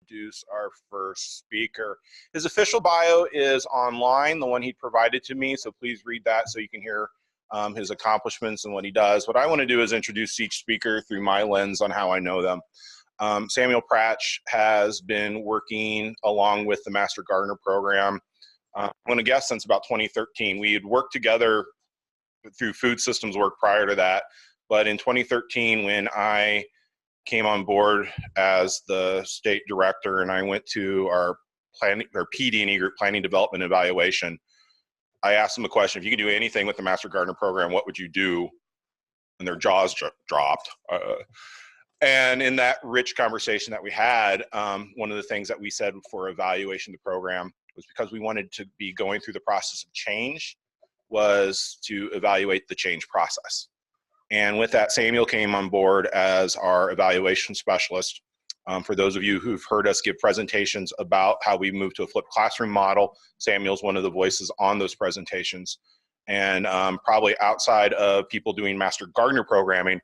introduce our first speaker. His official bio is online, the one he provided to me, so please read that so you can hear his accomplishments and what he does. What I want to do is introduce each speaker through my lens on how I know them. Samuel Pratsch has been working along with the Master Gardener program, I'm going to guess since about 2013. We had worked together through food systems work prior to that, but in 2013 when I came on board as the state director and I went to our planning, or PD&E group, planning, development, evaluation, I asked them a question: if you could do anything with the Master Gardener program, what would you do? And their jaws dropped. And in that rich conversation that we had, one of the things that we said for evaluation of the program was, because we wanted to be going through the process of change, was to evaluate the change process. And with that, Samuel came on board as our evaluation specialist. For those of you who've heard us give presentations about how we moved to a flipped classroom model, Samuel's one of the voices on those presentations. And probably outside of people doing Master Gardener programming,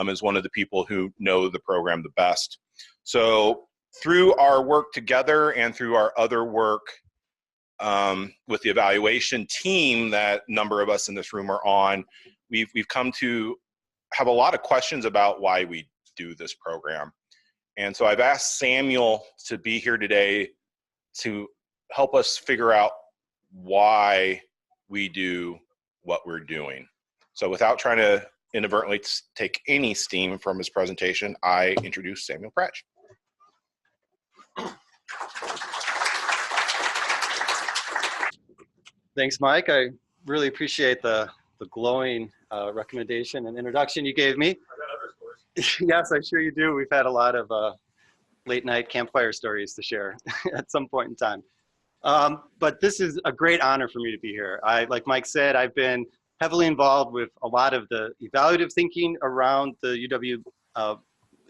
is one of the people who know the program the best. So through our work together and through our other work with the evaluation team that a number of us in this room are on, we've come to have a lot of questions about why we do this program. And so I've asked Samuel to be here today to help us figure out why we do what we're doing. So without trying to inadvertently take any steam from his presentation, I introduce Samuel Pratsch. Thanks, Mike. I really appreciate the glowing recommendation and introduction you gave me. Yes, I'm sure you do. We've had a lot of late night campfire stories to share at some point in time. But this is a great honor for me to be here. Like Mike said, I've been heavily involved with a lot of the evaluative thinking around the UW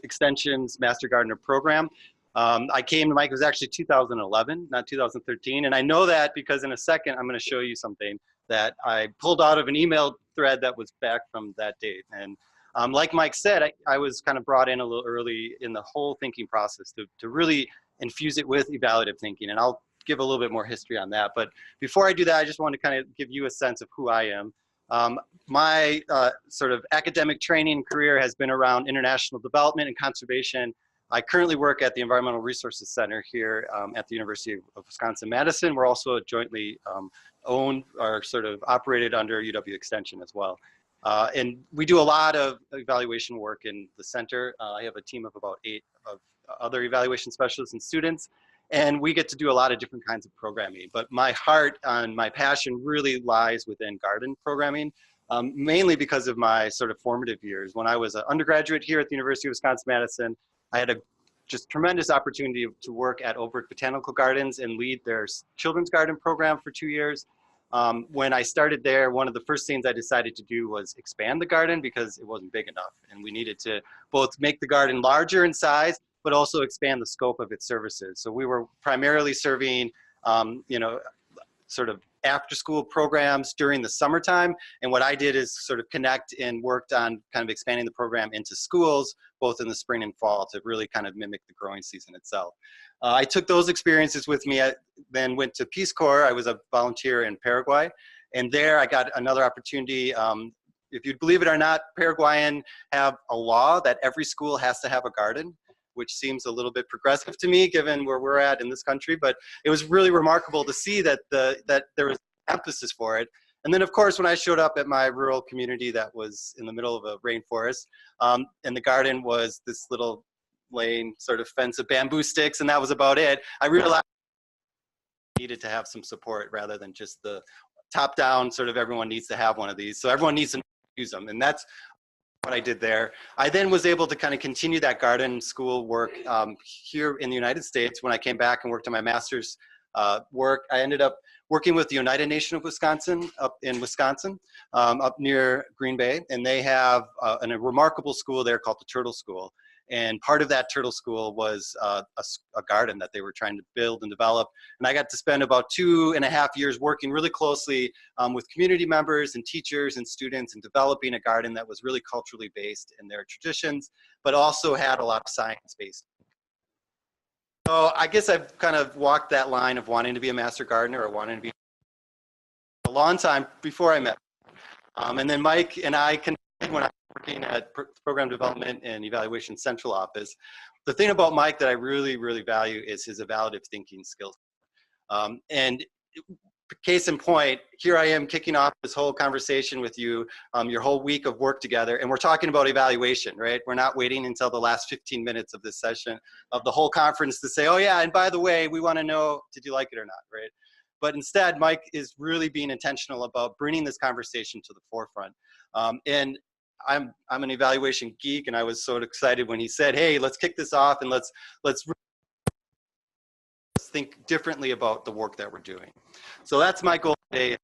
Extension's Master Gardener program. I came to Mike, it was actually 2011, not 2013. And I know that because in a second, I'm going to show you something that I pulled out of an email thread that was back from that date. And like Mike said, I was kind of brought in a little early in the whole thinking process to really infuse it with evaluative thinking. And I'll give a little bit more history on that. But before I do that, I just want to kind of give you a sense of who I am. My sort of academic training and career has been around international development and conservation. I currently work at the Environmental Resources Center here at the University of Wisconsin-Madison. We're also jointly owned or sort of operated under UW Extension as well. And we do a lot of evaluation work in the center. I have a team of about 8 of other evaluation specialists and students, and we get to do a lot of different kinds of programming. But my heart and my passion really lies within garden programming, mainly because of my sort of formative years. When I was an undergraduate here at the University of Wisconsin-Madison, I had a just tremendous opportunity to work at Oak Botanical Gardens and lead their children's garden program for 2 years. When I started there, one of the first things I decided to do was expand the garden because it wasn't big enough. And we needed to both make the garden larger in size, but also expand the scope of its services. So we were primarily serving, you know, sort of after school programs during the summertime. And what I did is sort of connect and worked on kind of expanding the program into schools, both in the spring and fall, to really kind of mimic the growing season itself. I took those experiences with me. I then went to Peace Corps. I was a volunteer in Paraguay. And there I got another opportunity. If you believe it or not, Paraguayan have a law that every school has to have a garden, which seems a little bit progressive to me given where we're at in this country. But it was really remarkable to see that that there was emphasis for it. And then of course, when I showed up at my rural community that was in the middle of a rainforest, and the garden was this little lane sort of fence of bamboo sticks, and that was about it, I realized I needed to have some support rather than just the top down sort of everyone needs to have one of these. So everyone needs to use them. And that's what I did there. I then was able to kind of continue that garden school work here in the United States. When I came back and worked on my master's work, I ended up working with the United Nation of Wisconsin up in Wisconsin, up near Green Bay. And they have a remarkable school there called the Turtle School. And part of that turtle school was a garden that they were trying to build and develop. And I got to spend about 2.5 years working really closely with community members and teachers and students and developing a garden that was really culturally based in their traditions, but also had a lot of science-based. So I guess I've kind of walked that line of wanting to be a master gardener or wanting to be a long time before I met. And then Mike and I connected when I was working at Program Development and Evaluation Central Office. The thing about Mike that I really, really value is his evaluative thinking skills. And case in point, here I am kicking off this whole conversation with you, your whole week of work together, and we're talking about evaluation, right? We're not waiting until the last 15 minutes of this session of the whole conference to say, oh yeah, and by the way, we want to know, did you like it or not, right? But instead, Mike is really being intentional about bringing this conversation to the forefront. And I'm an evaluation geek, and I was so excited when he said, hey, let's kick this off and let's think differently about the work that we're doing. So that's my goal today,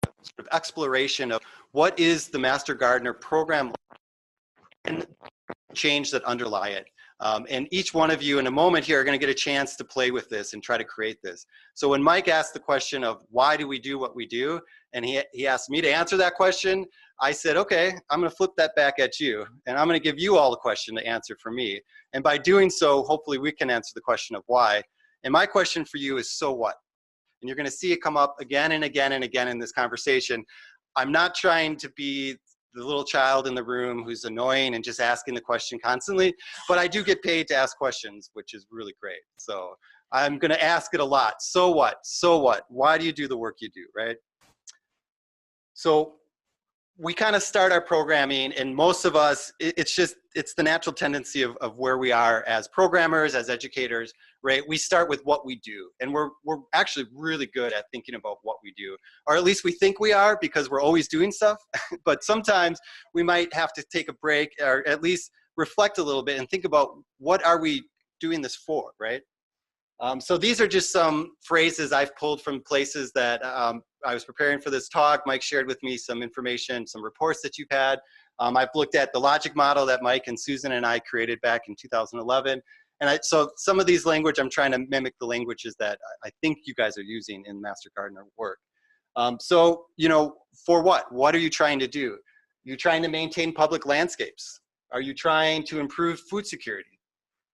sort of exploration of what is the Master Gardener program and change that underlie it. And each one of you in a moment here are going to get a chance to play with this and try to create this. So when Mike asked the question of why do we do what we do, and he asked me to answer that question, I said, okay, I'm going to flip that back at you, and I'm going to give you all the question to answer for me. And by doing so, hopefully we can answer the question of why. And my question for you is, so what? And you're going to see it come up again and again and again in this conversation. I'm not trying to be the little child in the room who's annoying and just asking the question constantly, but I do get paid to ask questions, which is really great. So I'm going to ask it a lot. So what? So what? Why do you do the work you do, right? So we kind of start our programming, and most of us, it's the natural tendency of where we are as programmers, as educators, right? We start with what we do, and we're actually really good at thinking about what we do, or at least we think we are because we're always doing stuff. But sometimes we might have to take a break, or at least reflect a little bit and think about what are we doing this for, right? So these are just some phrases I've pulled from places that I was preparing for this talk. Mike shared with me some information, some reports that you've had. I've looked at the logic model that Mike and Susan and I created back in 2011. And so some of these language, I'm trying to mimic the languages that I think you guys are using in Master Gardener work. So, you know, for what? What are you trying to do? You're trying to maintain public landscapes. Are you trying to improve food security?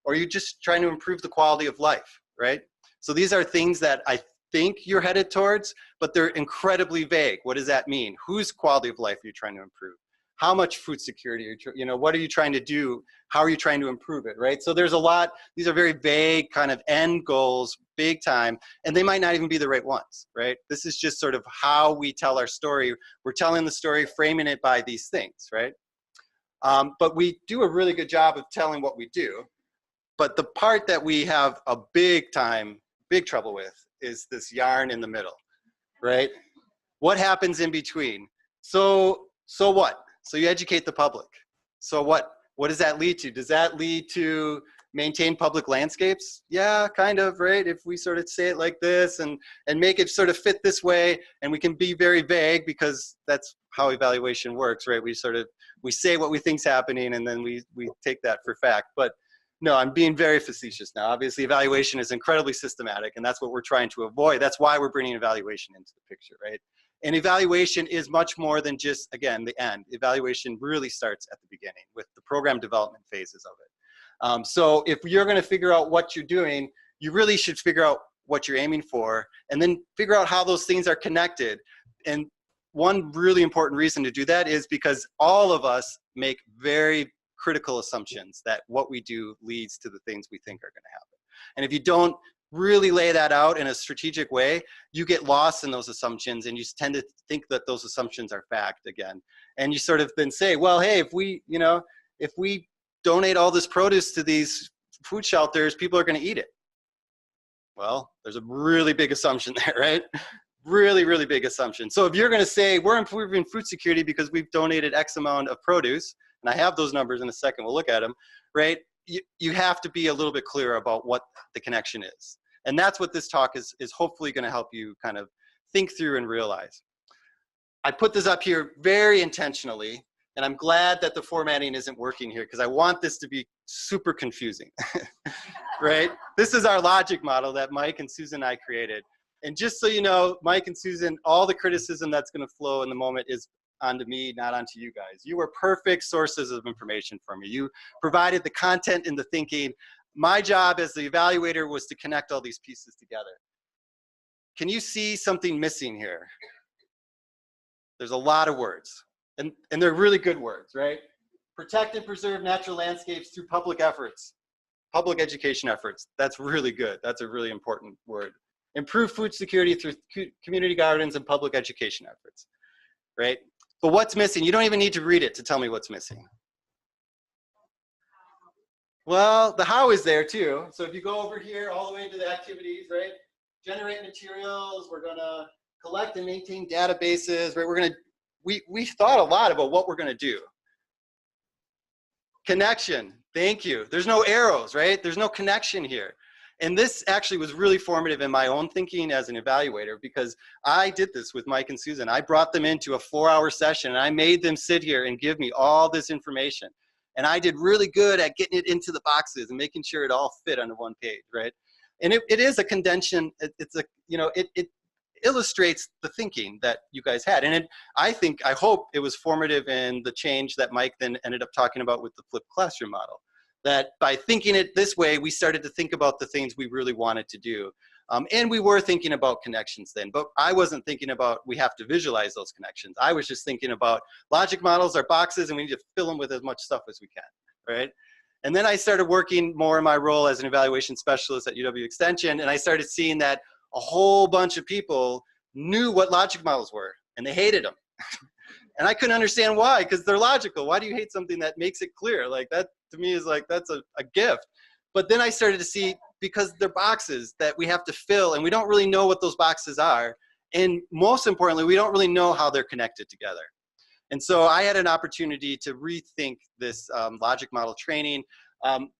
Or are you just trying to improve the quality of life, right? So these are things that I think you're headed towards, but they're incredibly vague. What does that mean? Whose quality of life are you trying to improve? How much food security are you, what are you trying to do? How are you trying to improve it, right? So there's a lot, these are very vague kind of end goals, big time, and they might not even be the right ones, right? This is just sort of how we tell our story. We're telling the story, framing it by these things, right? But we do a really good job of telling what we do. But the part that we have a big trouble with is this yarn in the middle, right? What happens in between? So what? So you educate the public. So what does that lead to? Does that lead to maintain public landscapes? Yeah, kind of, right? If we sort of say it like this and make it sort of fit this way, and we can be very vague because that's how evaluation works, right? We say what we think's happening and then we take that for fact. But no, I'm being very facetious now. Obviously, evaluation is incredibly systematic, and that's what we're trying to avoid. That's why we're bringing evaluation into the picture, right? And evaluation is much more than just, again, the end. Evaluation really starts at the beginning with the program development phases of it. So if you're going to figure out what you're doing, you really should figure out what you're aiming for, and then figure out how those things are connected. And one really important reason to do that is because all of us make very critical assumptions that what we do leads to the things we think are going to happen. And if you don't really lay that out in a strategic way, you get lost in those assumptions, and you tend to think that those assumptions are fact again. And you sort of then say, well, hey, if we donate all this produce to these food shelters, people are going to eat it. Well, there's a really big assumption there, right? Really, really big assumption. So if you're going to say we're improving food security because we've donated X amount of produce, and I have those numbers in a second, we'll look at them, right? You have to be a little bit clearer about what the connection is. And that's what this talk is hopefully going to help you kind of think through and realize. I put this up here very intentionally, and I'm glad that the formatting isn't working here because I want this to be super confusing, right? This is our logic model that Mike and Susan and I created. And just so you know, Mike and Susan, all the criticism that's going to flow in the moment is onto me, not onto you guys. You were perfect sources of information for me. You provided the content and the thinking. my job as the evaluator was to connect all these pieces together. Can you see something missing here? There's a lot of words, and they're really good words, right? Protect and preserve natural landscapes through public efforts, public education efforts. That's really good. That's a really important word. Improve food security through community gardens and public education efforts, right? But what's missing? You don't even need to read it to tell me what's missing. Well, the how is there too. So if you go over here all the way to the activities, right? Generate materials, we're gonna collect and maintain databases, right? We thought a lot about what we're gonna do. Connection, thank you. There's no arrows, right? There's no connection here. And this actually was really formative in my own thinking as an evaluator, because I did this with Mike and Susan. I brought them into a 4-hour session and I made them sit here and give me all this information. And I did really good at getting it into the boxes and making sure it all fit on one page, right? And it is a condension, it's a, you know, it illustrates the thinking that you guys had. And I hope it was formative in the change that Mike then ended up talking about with the flipped classroom model. That by thinking it this way, we started to think about the things we really wanted to do. And we were thinking about connections then, but I wasn't thinking about we have to visualize those connections. I was just thinking about logic models are boxes and we need to fill them with as much stuff as we can, right? And then I started working more in my role as an evaluation specialist at UW Extension, and I started seeing that a whole bunch of people knew what logic models were, and they hated them. And I couldn't understand why, because they're logical. Why do you hate something that makes it clear? Like that, to me, is like, that's a gift. But then I started to see, because they're boxes that we have to fill, and we don't really know what those boxes are. And most importantly, we don't really know how they're connected together. And so I had an opportunity to rethink this logic model training.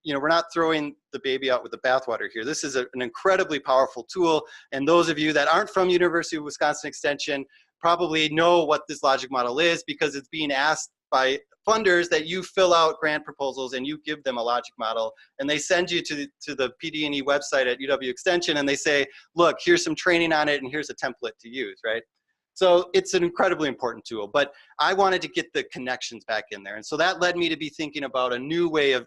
You know, we're not throwing the baby out with the bathwater here. This is an incredibly powerful tool. And those of you that aren't from University of Wisconsin Extension probably know what this logic model is, because it's being asked by funders that you fill out grant proposals and you give them a logic model, and they send you to the PD&E website at UW Extension and they say, look, here's some training on it and here's a template to use, right? So it's an incredibly important tool, but I wanted to get the connections back in there. And so that led me to be thinking about a new way of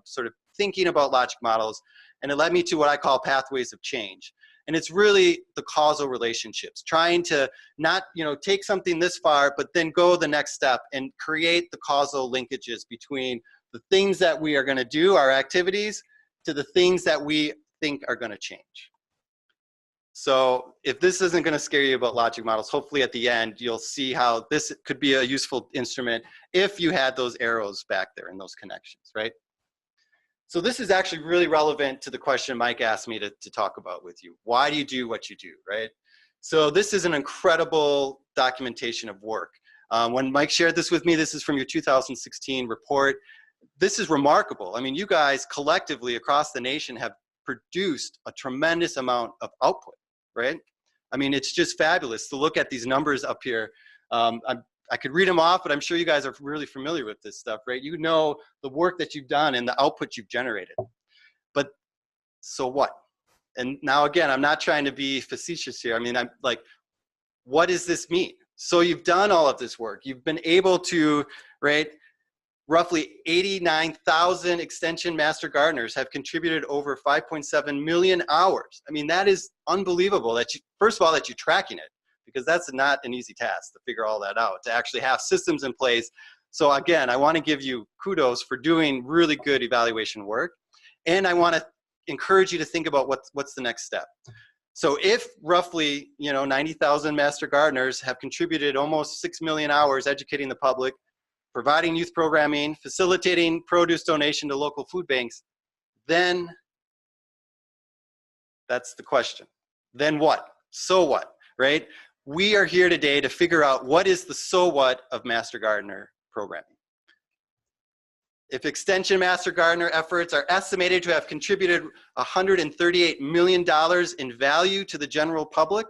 sort of thinking about logic models, and it led me to what I call pathways of change. And it's really the causal relationships, trying to not, you know, take something this far, but then go the next step and create the causal linkages between the things that we are going to do, our activities, to the things that we think are going to change. So if this isn't going to scare you about logic models, hopefully at the end, you'll see how this could be a useful instrument if you had those arrows back there and those connections, right? So this is actually really relevant to the question Mike asked me to talk about with you. Why do you do what you do, right? So this is an incredible documentation of work. When Mike shared this with me, this is from your 2016 report. This is remarkable. I mean, you guys collectively across the nation have produced a tremendous amount of output, right? I mean, it's just fabulous to look at these numbers up here. I could read them off, but I'm sure you guys are really familiar with this stuff, right? You know the work that you've done and the output you've generated. But so what? And now again, I'm not trying to be facetious here. I mean, I'm like, what does this mean? So you've done all of this work. You've been able to, right? Roughly 89,000 Extension Master Gardeners have contributed over 5.7 million hours. I mean, that is unbelievable that you, first of all, that you're tracking it, because that's not an easy task to figure all that out, to actually have systems in place. So again, I want to give you kudos for doing really good evaluation work. And I want to encourage you to think about what's the next step. So if roughly, you know, 90,000 Master Gardeners have contributed almost 6 million hours educating the public, providing youth programming, facilitating produce donation to local food banks, then that's the question. Then what? So what, right? We are here today to figure out what is the so what of Master Gardener programming. If Extension Master Gardener efforts are estimated to have contributed $138 million in value to the general public,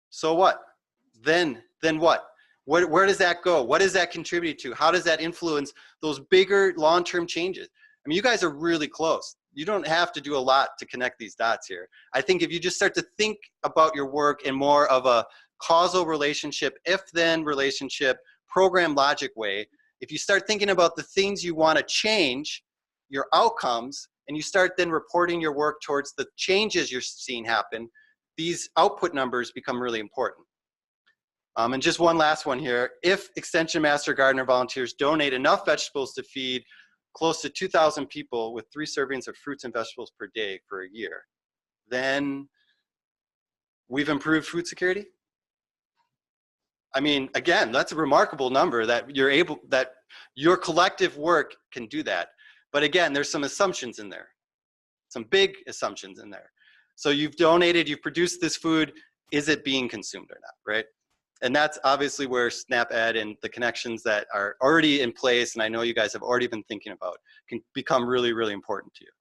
so what? Then what? Where does that go? What does that contribute to? How does that influence those bigger long-term changes? I mean, you guys are really close. You don't have to do a lot to connect these dots here. I think if you just start to think about your work in more of a causal relationship, if-then relationship, program logic way, if you start thinking about the things you want to change, your outcomes, and you start then reporting your work towards the changes you're seeing happen, these output numbers become really important. And just one last one here. If Extension Master Gardener volunteers donate enough vegetables to feed close to 2,000 people with 3 servings of fruits and vegetables per day for a year, then we've improved food security. I mean, again, that's a remarkable number that that your collective work can do that. But again, there's some assumptions in there, some big assumptions in there. So you've donated, you've produced this food, is it being consumed or not, right? And that's obviously where SNAP-Ed and the connections that are already in place, and I know you guys have already been thinking about, can become really, really important to you.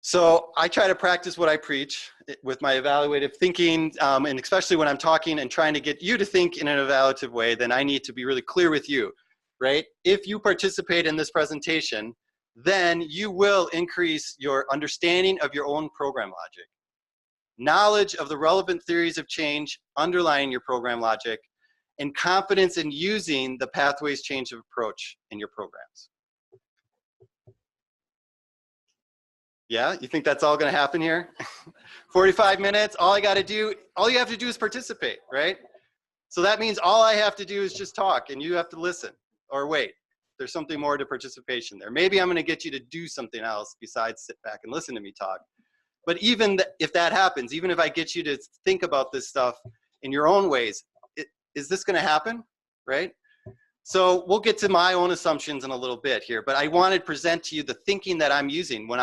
So I try to practice what I preach with my evaluative thinking, and especially when I'm talking and trying to get you to think in an evaluative way, then I need to be really clear with you, right? If you participate in this presentation, then you will increase your understanding of your own program logic, knowledge of the relevant theories of change underlying your program logic, and confidence in using the pathways change of approach in your programs. Yeah, you think that's all going to happen here? 45 minutes, all you have to do is participate, right? So that means all I have to do is just talk and you have to listen or wait. There's something more to participation there. Maybe I'm going to get you to do something else besides sit back and listen to me talk. But even if that happens, even if I get you to think about this stuff in your own ways, is this going to happen, right? So we'll get to my own assumptions in a little bit here, but I wanted to present to you the thinking that I'm using when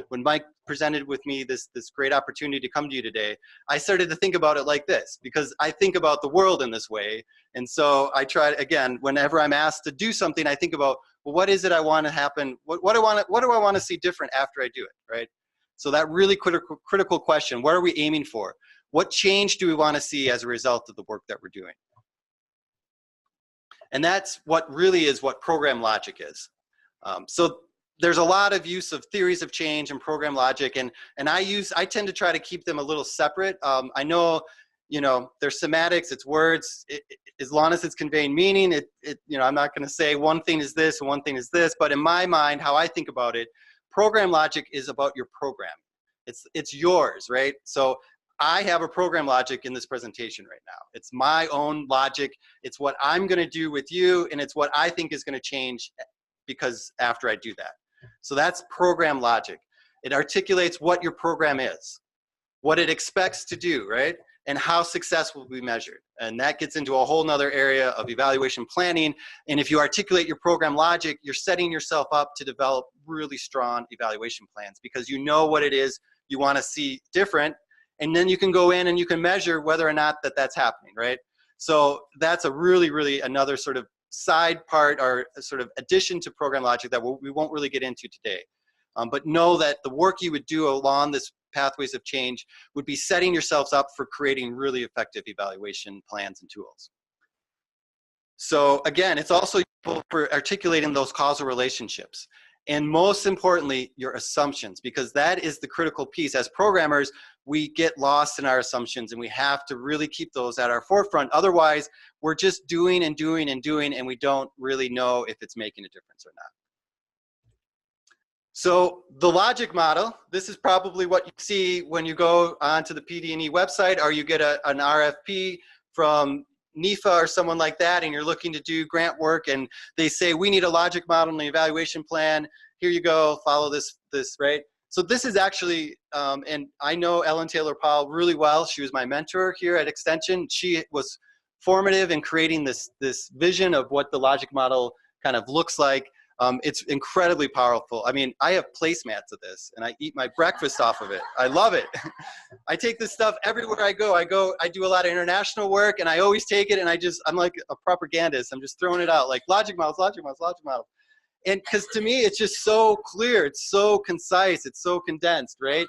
when Mike presented with me this great opportunity to come to you today. I started to think about it like this, because I think about the world in this way. And so I try, again, whenever I'm asked to do something, I think about, well, what is it I want to happen? What do I want to see different after I do it, right? So that really critical question, what are we aiming for? What change do we want to see as a result of the work that we're doing? And that's what really is what program logic is. So there's a lot of use of theories of change and program logic, and I tend to try to keep them a little separate. I know, there's semantics, it's words. As long as it's conveying meaning, I'm not going to say one thing is this and one thing is this, but in my mind, how I think about it, program logic is about your program. It's yours, right? So I have a program logic in this presentation right now. It's my own logic. It's what I'm going to do with you, and it's what I think is going to change because after I do that. So that's program logic. It articulates what your program is, what it expects to do, right? And how success will be measured. And that gets into a whole nother area of evaluation planning. And if you articulate your program logic, you're setting yourself up to develop really strong evaluation plans because you know what it is you want to see different. And then you can go in and you can measure whether or not that's happening, right? So that's a really another sort of side part or sort of addition to program logic that we won't really get into today. But know that the work you would do along this pathways of change would be setting yourselves up for creating really effective evaluation plans and tools. So again, it's also useful for articulating those causal relationships. And most importantly, your assumptions, because that is the critical piece. As programmers, we get lost in our assumptions and we have to really keep those at our forefront. Otherwise, we're just doing and doing and doing and we don't really know if it's making a difference or not. So the logic model, this is probably what you see when you go onto the PD&E website or you get an RFP from NEFA or someone like that and you're looking to do grant work and they say, we need a logic model and an evaluation plan. Here you go, follow this, right? So this is actually, and I know Ellen Taylor Powell really well. She was my mentor here at Extension. She was formative in creating this vision of what the logic model kind of looks like. It's incredibly powerful. I mean, I have placemats of this and I eat my breakfast off of it. I love it. I take this stuff everywhere I go. I do a lot of international work and I always take it and I'm like a propagandist. I'm just throwing it out like logic models, logic models, logic models. And because to me, it's just so clear. It's so concise. It's so condensed, right?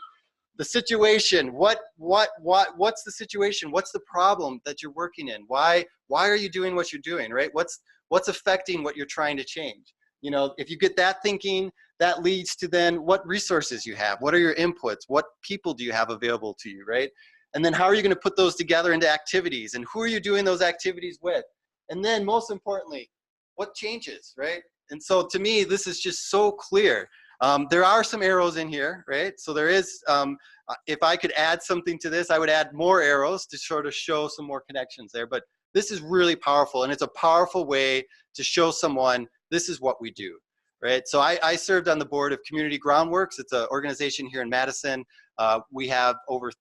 The situation, what's the situation? What's the problem that you're working in? Why are you doing what you're doing, right? What's affecting what you're trying to change? You know, if you get that thinking, that leads to then what resources you have, what are your inputs, what people do you have available to you, right? And then how are you going to put those together into activities and who are you doing those activities with? And then most importantly, what changes, right? And so to me, this is just so clear. There are some arrows in here, right? So there is, if I could add something to this, I would add more arrows to sort of show some more connections there. But this is really powerful, and it's a powerful way to show someone this is what we do, right? So I served on the board of Community Groundworks. It's an organization here in Madison. We have over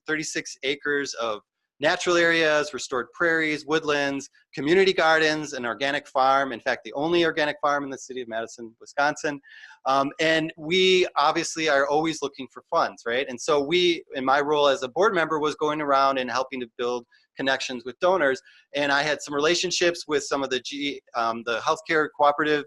36 acres of natural areas, restored prairies, woodlands, community gardens, an organic farm. In fact, the only organic farm in the city of Madison, Wisconsin. And we obviously are always looking for funds, right? And so we, in my role as a board member, was going around and helping to build connections with donors. And I had some relationships with some of the healthcare cooperative,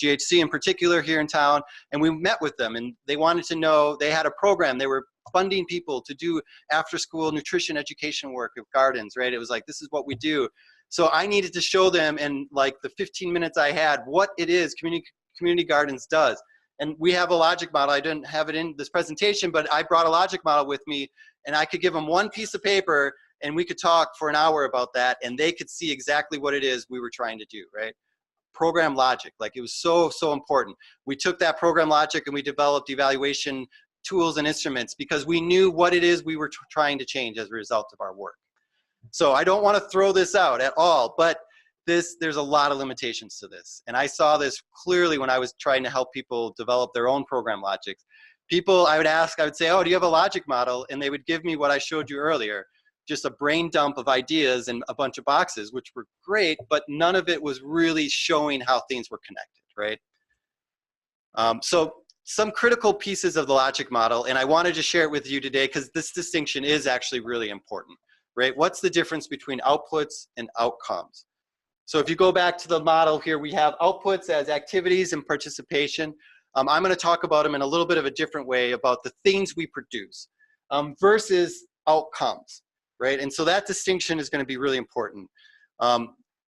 GHC in particular here in town. And we met with them, and they wanted to know, they had a program. They were funding people to do after school nutrition education work of gardens, right? It was like, this is what we do. So I needed to show them in like the 15 minutes I had what it is community gardens does. And we have a logic model. I didn't have it in this presentation, but I brought a logic model with me, and I could give them one piece of paper and we could talk for an hour about that, and they could see exactly what it is we were trying to do, right? Program logic, like it was so important. We took that program logic and we developed evaluation tools and instruments because we knew what it is we were trying to change as a result of our work. So I don't want to throw this out at all, but there's a lot of limitations to this. And I saw this clearly when I was trying to help people develop their own program logics. People, I would say, oh, do you have a logic model? And they would give me what I showed you earlier, just a brain dump of ideas and a bunch of boxes, which were great, but none of it was really showing how things were connected, right? So some critical pieces of the logic model, and I wanted to share it with you today because this distinction is actually really important, right? What's the difference between outputs and outcomes? So if you go back to the model here, we have outputs as activities and participation. I'm going to talk about them in a little bit of a different way about the things we produce versus outcomes, right? And so that distinction is going to be really important.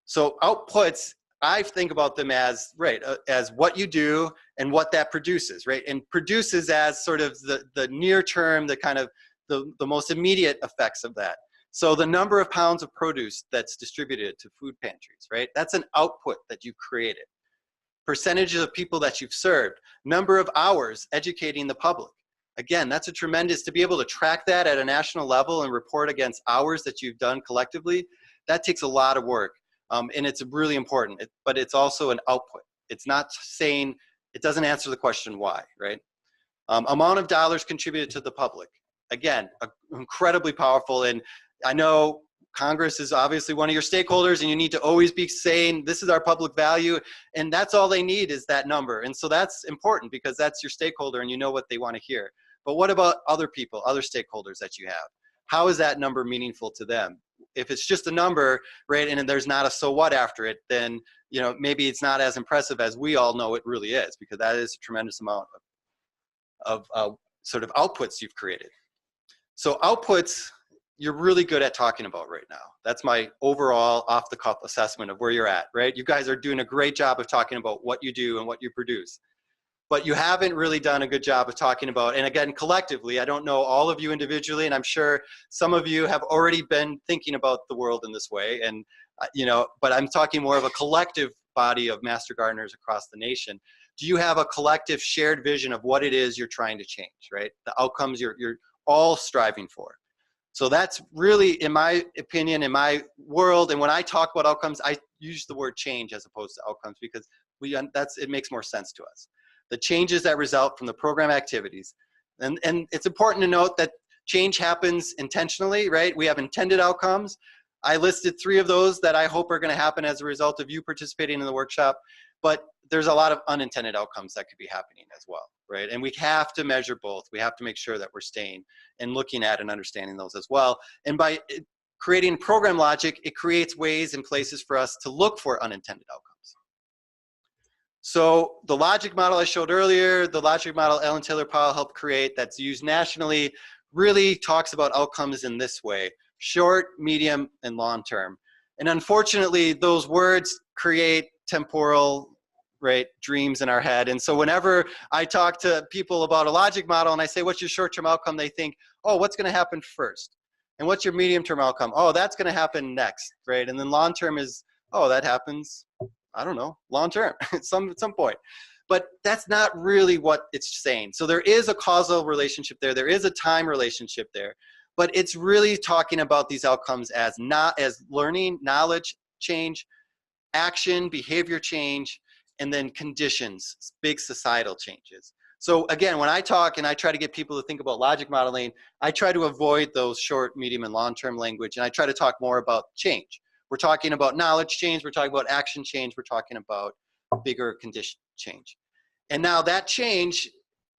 So outputs, I think about them as, right, as what you do and what that produces, right? And produces as sort of the near term, the kind of the most immediate effects of that. So the number of pounds of produce that's distributed to food pantries, right? That's an output that you created. Percentages of people that you've served, number of hours educating the public. Again, that's a tremendous, to be able to track that at a national level and report against hours that you've done collectively, that takes a lot of work. And it's really important, but it's also an output. It's not saying, it doesn't answer the question why, right? Amount of dollars contributed to the public. Again, incredibly powerful. And I know Congress is obviously one of your stakeholders, and you need to always be saying, this is our public value, and that's all they need is that number. And so that's important because that's your stakeholder and you know what they want to hear. But what about other people, other stakeholders that you have? How is that number meaningful to them? If it's just a number, right, and there's not a so what after it, then maybe it's not as impressive as we all know it really is, because that is a tremendous amount of sort of outputs you've created. So outputs, you're really good at talking about right now. That's my overall off-the-cuff assessment of where you're at, right? You guys are doing a great job of talking about what you do and what you produce. But you haven't really done a good job of talking about, and again, collectively, I don't know all of you individually, and I'm sure some of you have already been thinking about the world in this way, and but I'm talking more of a collective body of master gardeners across the nation. Do you have a collective shared vision of what it is you're trying to change, right? The outcomes you're all striving for. So that's really, in my opinion, in my world, and when I talk about outcomes, I use the word change as opposed to outcomes because it makes more sense to us. The changes that result from the program activities. And it's important to note that change happens intentionally, right? We have intended outcomes. I listed 3 of those that I hope are going to happen as a result of you participating in the workshop, but there's a lot of unintended outcomes that could be happening as well, right? And we have to measure both. We have to make sure that we're staying and looking at and understanding those as well. And by creating program logic, it creates ways and places for us to look for unintended outcomes. So the logic model I showed earlier, the logic model Ellen Taylor Powell helped create that's used nationally, really talks about outcomes in this way: short, medium, and long term. And unfortunately, those words create temporal, right, dreams in our head. And so whenever I talk to people about a logic model and I say, what's your short-term outcome? They think, oh, what's going to happen first? And what's your medium-term outcome? Oh, that's going to happen next, right? And then long-term is, oh, that happens I don't know, long term, at some point. But that's not really what it's saying. So there is a causal relationship there. There is a time relationship there. But it's really talking about these outcomes as not as learning, knowledge change, action, behavior change, and then conditions, big societal changes. So again, when I talk and I try to get people to think about logic modeling, I try to avoid those short, medium, and long-term language, and I try to talk more about change. We're talking about knowledge change, we're talking about action change, we're talking about bigger condition change. And now that change,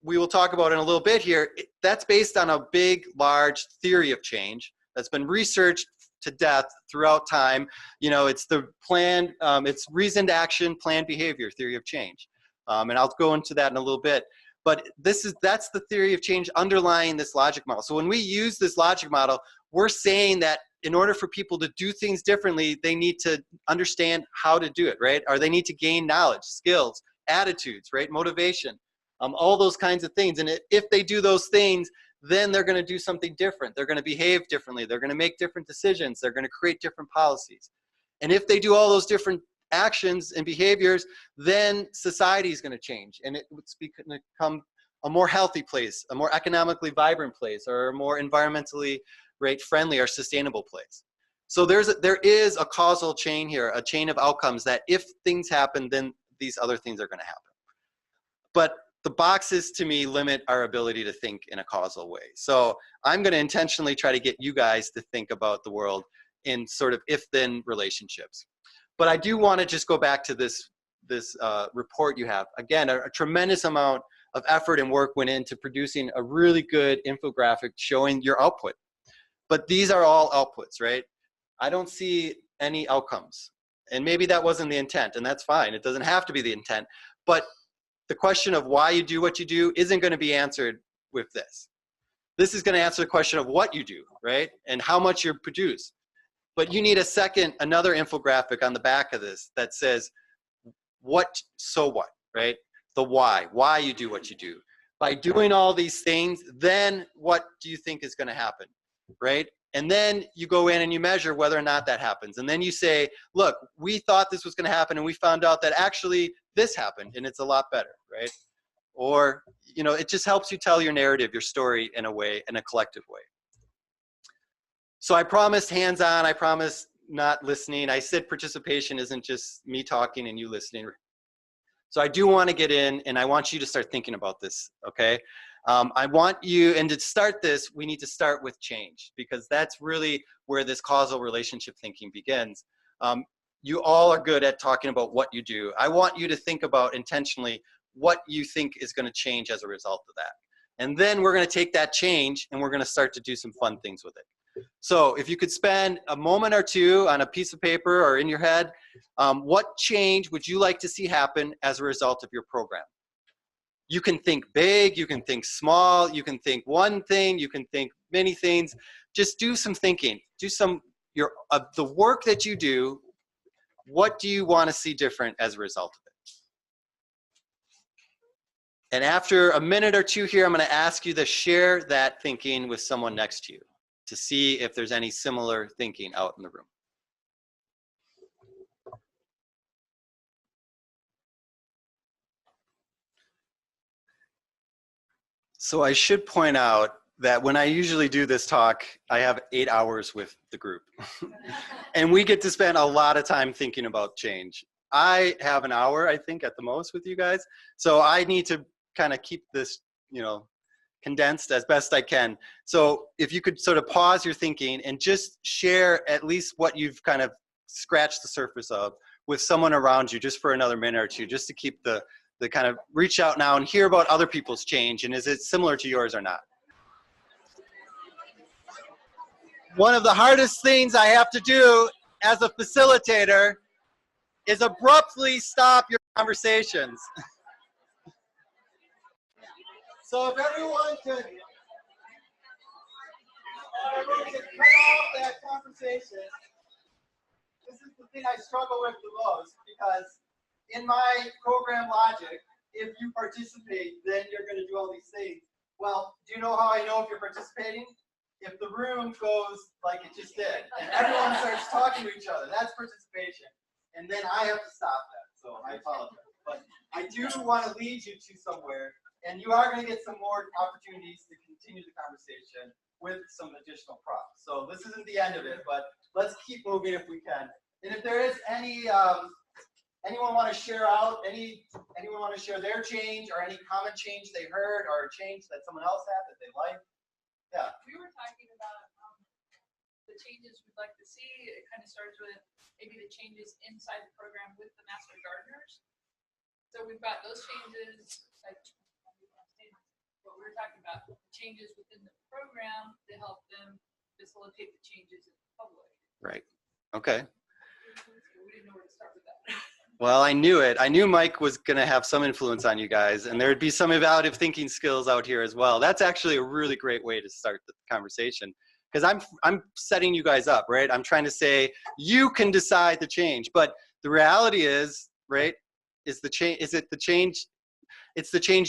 we will talk about in a little bit here, that's based on a big, large theory of change that's been researched to death throughout time. You know, it's the planned, it's reasoned action, planned behavior theory of change. And I'll go into that in a little bit. But that's the theory of change underlying this logic model. So when we use this logic model, we're saying that in order for people to do things differently, they need to understand how to do it, right? Or they need to gain knowledge, skills, attitudes, right? Motivation, all those kinds of things. And if they do those things, then they're going to do something different. They're going to behave differently. They're going to make different decisions. They're going to create different policies. And if they do all those different actions and behaviors, then society is going to change, and it's going to become a more healthy place, a more economically vibrant place, or a more environmentally friendly or sustainable place. So there is a causal chain here, a chain of outcomes that if things happen, then these other things are going to happen. But the boxes to me limit our ability to think in a causal way. So I'm going to intentionally try to get you guys to think about the world in sort of if-then relationships. But I do want to just go back to this report you have. Again, a tremendous amount of effort and work went into producing a really good infographic showing your output. But these are all outputs, right? I don't see any outcomes. And maybe that wasn't the intent, and that's fine. It doesn't have to be the intent. But the question of why you do what you do isn't going to be answered with this. This is going to answer the question of what you do, right? And how much you produce. But you need another infographic on the back of this that says, so what, right? The why you do what you do. By doing all these things, then what do you think is going to happen, right? And then you go in and you measure whether or not that happens. And then you say, look, we thought this was going to happen, and we found out that actually this happened, and it's a lot better, right? Or, you know, it just helps you tell your narrative, your story in a collective way. So I promised hands-on, I promised not listening. I said participation isn't just me talking and you listening. So I do want to get in, and I want you to start thinking about this, okay? I want you, and to start this, we need to start with change, because that's really where this causal relationship thinking begins. You all are good at talking about what you do. I want you to think about intentionally what you think is going to change as a result of that. And then we're going to take that change and we're going to start to do some fun things with it. So if you could spend a moment or two on a piece of paper or in your head, what change would you like to see happen as a result of your program? You can think big, you can think small, you can think one thing, you can think many things. Just do some thinking. Do the work that you do. What do you want to see different as a result of it? And after a minute or two here, I'm going to ask you to share that thinking with someone next to you to see if there's any similar thinking out in the room. So I should point out that when I usually do this talk, I have 8 hours with the group. And we get to spend a lot of time thinking about change. I have an hour, I think, at the most with you guys. So I need to kind of keep this, condensed as best I can. So if you could sort of pause your thinking and just share at least what you've kind of scratched the surface of with someone around you just for another minute or two, just to keep the kind of reach out now and hear about other people's change, and is it similar to yours or not? One of the hardest things I have to do as a facilitator is abruptly stop your conversations. So if everyone could cut off that conversation. This is the thing I struggle with the most, because in my program logic, if you participate, then you're going to do all these things. Well, do you know how I know if you're participating? If the room goes like it just did, and everyone starts talking to each other, that's participation. And then I have to stop that. so I apologize. But I do want to lead you to somewhere, and you are going to get some more opportunities to continue the conversation with some additional prompts. So this isn't the end of it, but let's keep moving if we can. And if there is any, anyone want to share out, anyone want to share their change or any common change they heard or a change that someone else had that they liked? Yeah. We were talking about the changes we'd like to see. It kind of starts with maybe the changes inside the program with the master gardeners. So we've got those changes, like what we were talking about, changes within the program to help them facilitate the changes in the public. Right. Okay. So we didn't know where to start with that. Well, I knew it. I knew Mike was going to have some influence on you guys, and there would be some evaluative thinking skills out here as well. That's actually a really great way to start the conversation, because I'm setting you guys up, right? I'm trying to say you can decide the change, but the reality is, right? It's the change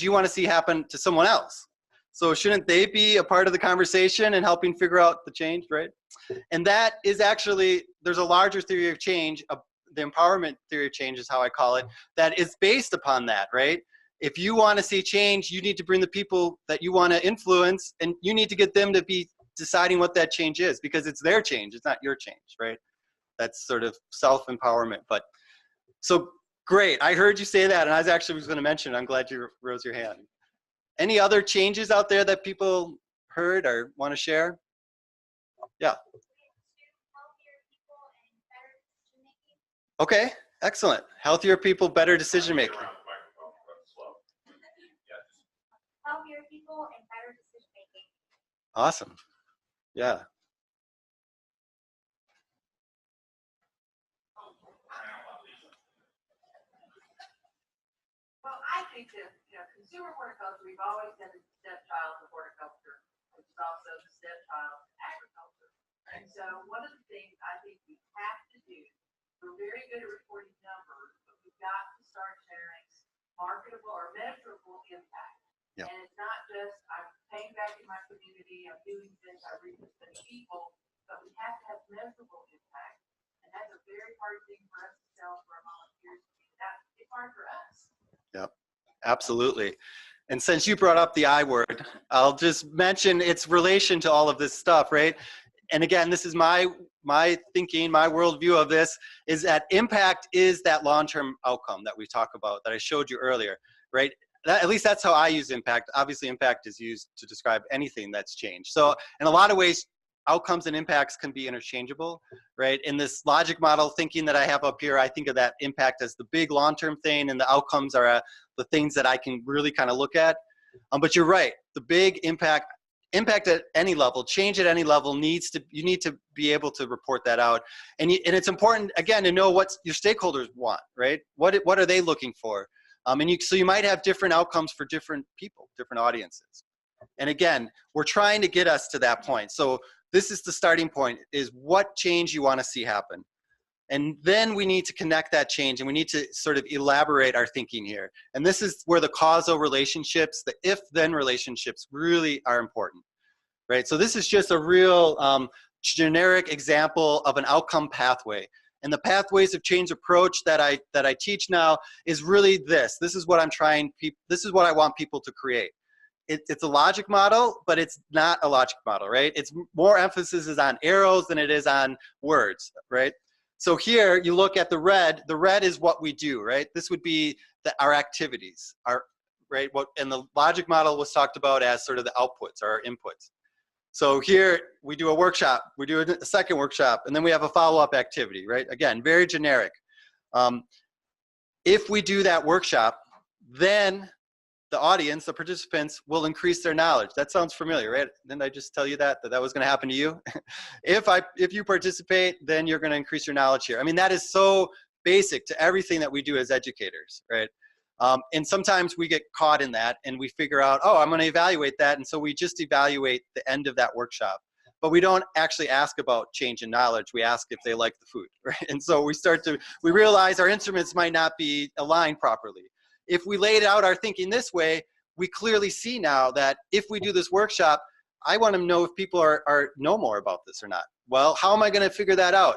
you want to see happen to someone else. So shouldn't they be a part of the conversation and helping figure out the change, right? And that is actually, there's a larger theory of change, the empowerment theory of change is how I call it, that is based upon that, right? If you want to see change, you need to bring the people that you want to influence, and you need to get them to be deciding what that change is, because it's their change, it's not your change, right? That's sort of self-empowerment. But so great, I heard you say that, and I was going to mention, I'm glad you rose your hand. Any other changes out there that people heard or want to share? Yeah. Okay, excellent. Healthier people, better decision making. Healthier people and better decision making. Awesome. Yeah. Well, I think that, consumer horticulture, we've always been the stepchild of horticulture, which is also the stepchild of agriculture. And so one of the things I think we have to do, we're very good at reporting numbers, but we've got to start sharing marketable or measurable impact. Yep. And it's not just, I'm paying back in my community, I'm doing this, I reach this many people, but we have to have measurable impact. And that's a very hard thing for us to tell for our volunteers. It's hard for us. Yep, absolutely. And since you brought up the I word, I'll just mention its relation to all of this stuff, right? And again, this is my thinking, my worldview of this, is that impact is that long-term outcome that we talk about, that I showed you earlier, right? At least that's how I use impact. Obviously, impact is used to describe anything that's changed. So in a lot of ways, outcomes and impacts can be interchangeable, right? In this logic model thinking that I have up here, I think of that impact as the big long-term thing, and the outcomes are the things that I can really kind of look at. But you're right, the big impact at any level, change at any level you need to be able to report that out. And it's important, again, to know what your stakeholders want, right? What are they looking for? So you might have different outcomes for different people, different audiences. And again, we're trying to get us to that point. So this is the starting point, is what change you want to see happen. And then we need to connect that change, and we need to sort of elaborate our thinking here. And this is where the causal relationships, the if-then relationships really are important, right? So this is just a real generic example of an outcome pathway. And the pathways of change approach that I teach now is really this. This is what this is what I want people to create. It's a logic model, but it's not a logic model, right? It's more emphasis is on arrows than it is on words, right? So here you look at the red is what we do, right? This would be our activities, right? And the logic model was talked about as sort of the outputs or our inputs. So here we do a workshop, we do a second workshop, and then we have a follow-up activity, right? Again, very generic. If we do that workshop, then the audience, the participants, will increase their knowledge. That sounds familiar, right? Didn't I just tell you that was going to happen to you? If you participate, then you're going to increase your knowledge here. I mean, that is so basic to everything that we do as educators, right? And sometimes we get caught in that, and we figure out, oh, I'm going to evaluate that, and so we just evaluate the end of that workshop. But we don't actually ask about change in knowledge. We ask if they like the food, right? And so we realize our instruments might not be aligned properly. If we laid out our thinking this way, we clearly see now that if we do this workshop, I want to know if people know more about this or not. Well, how am I going to figure that out?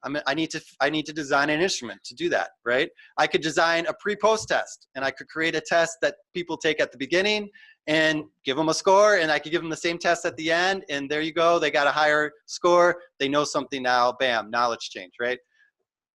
I need to design an instrument to do that, right? I could design a pre-post test, and I could create a test that people take at the beginning and give them a score, and I could give them the same test at the end, and there you go, they got a higher score, they know something now, bam, knowledge change, right?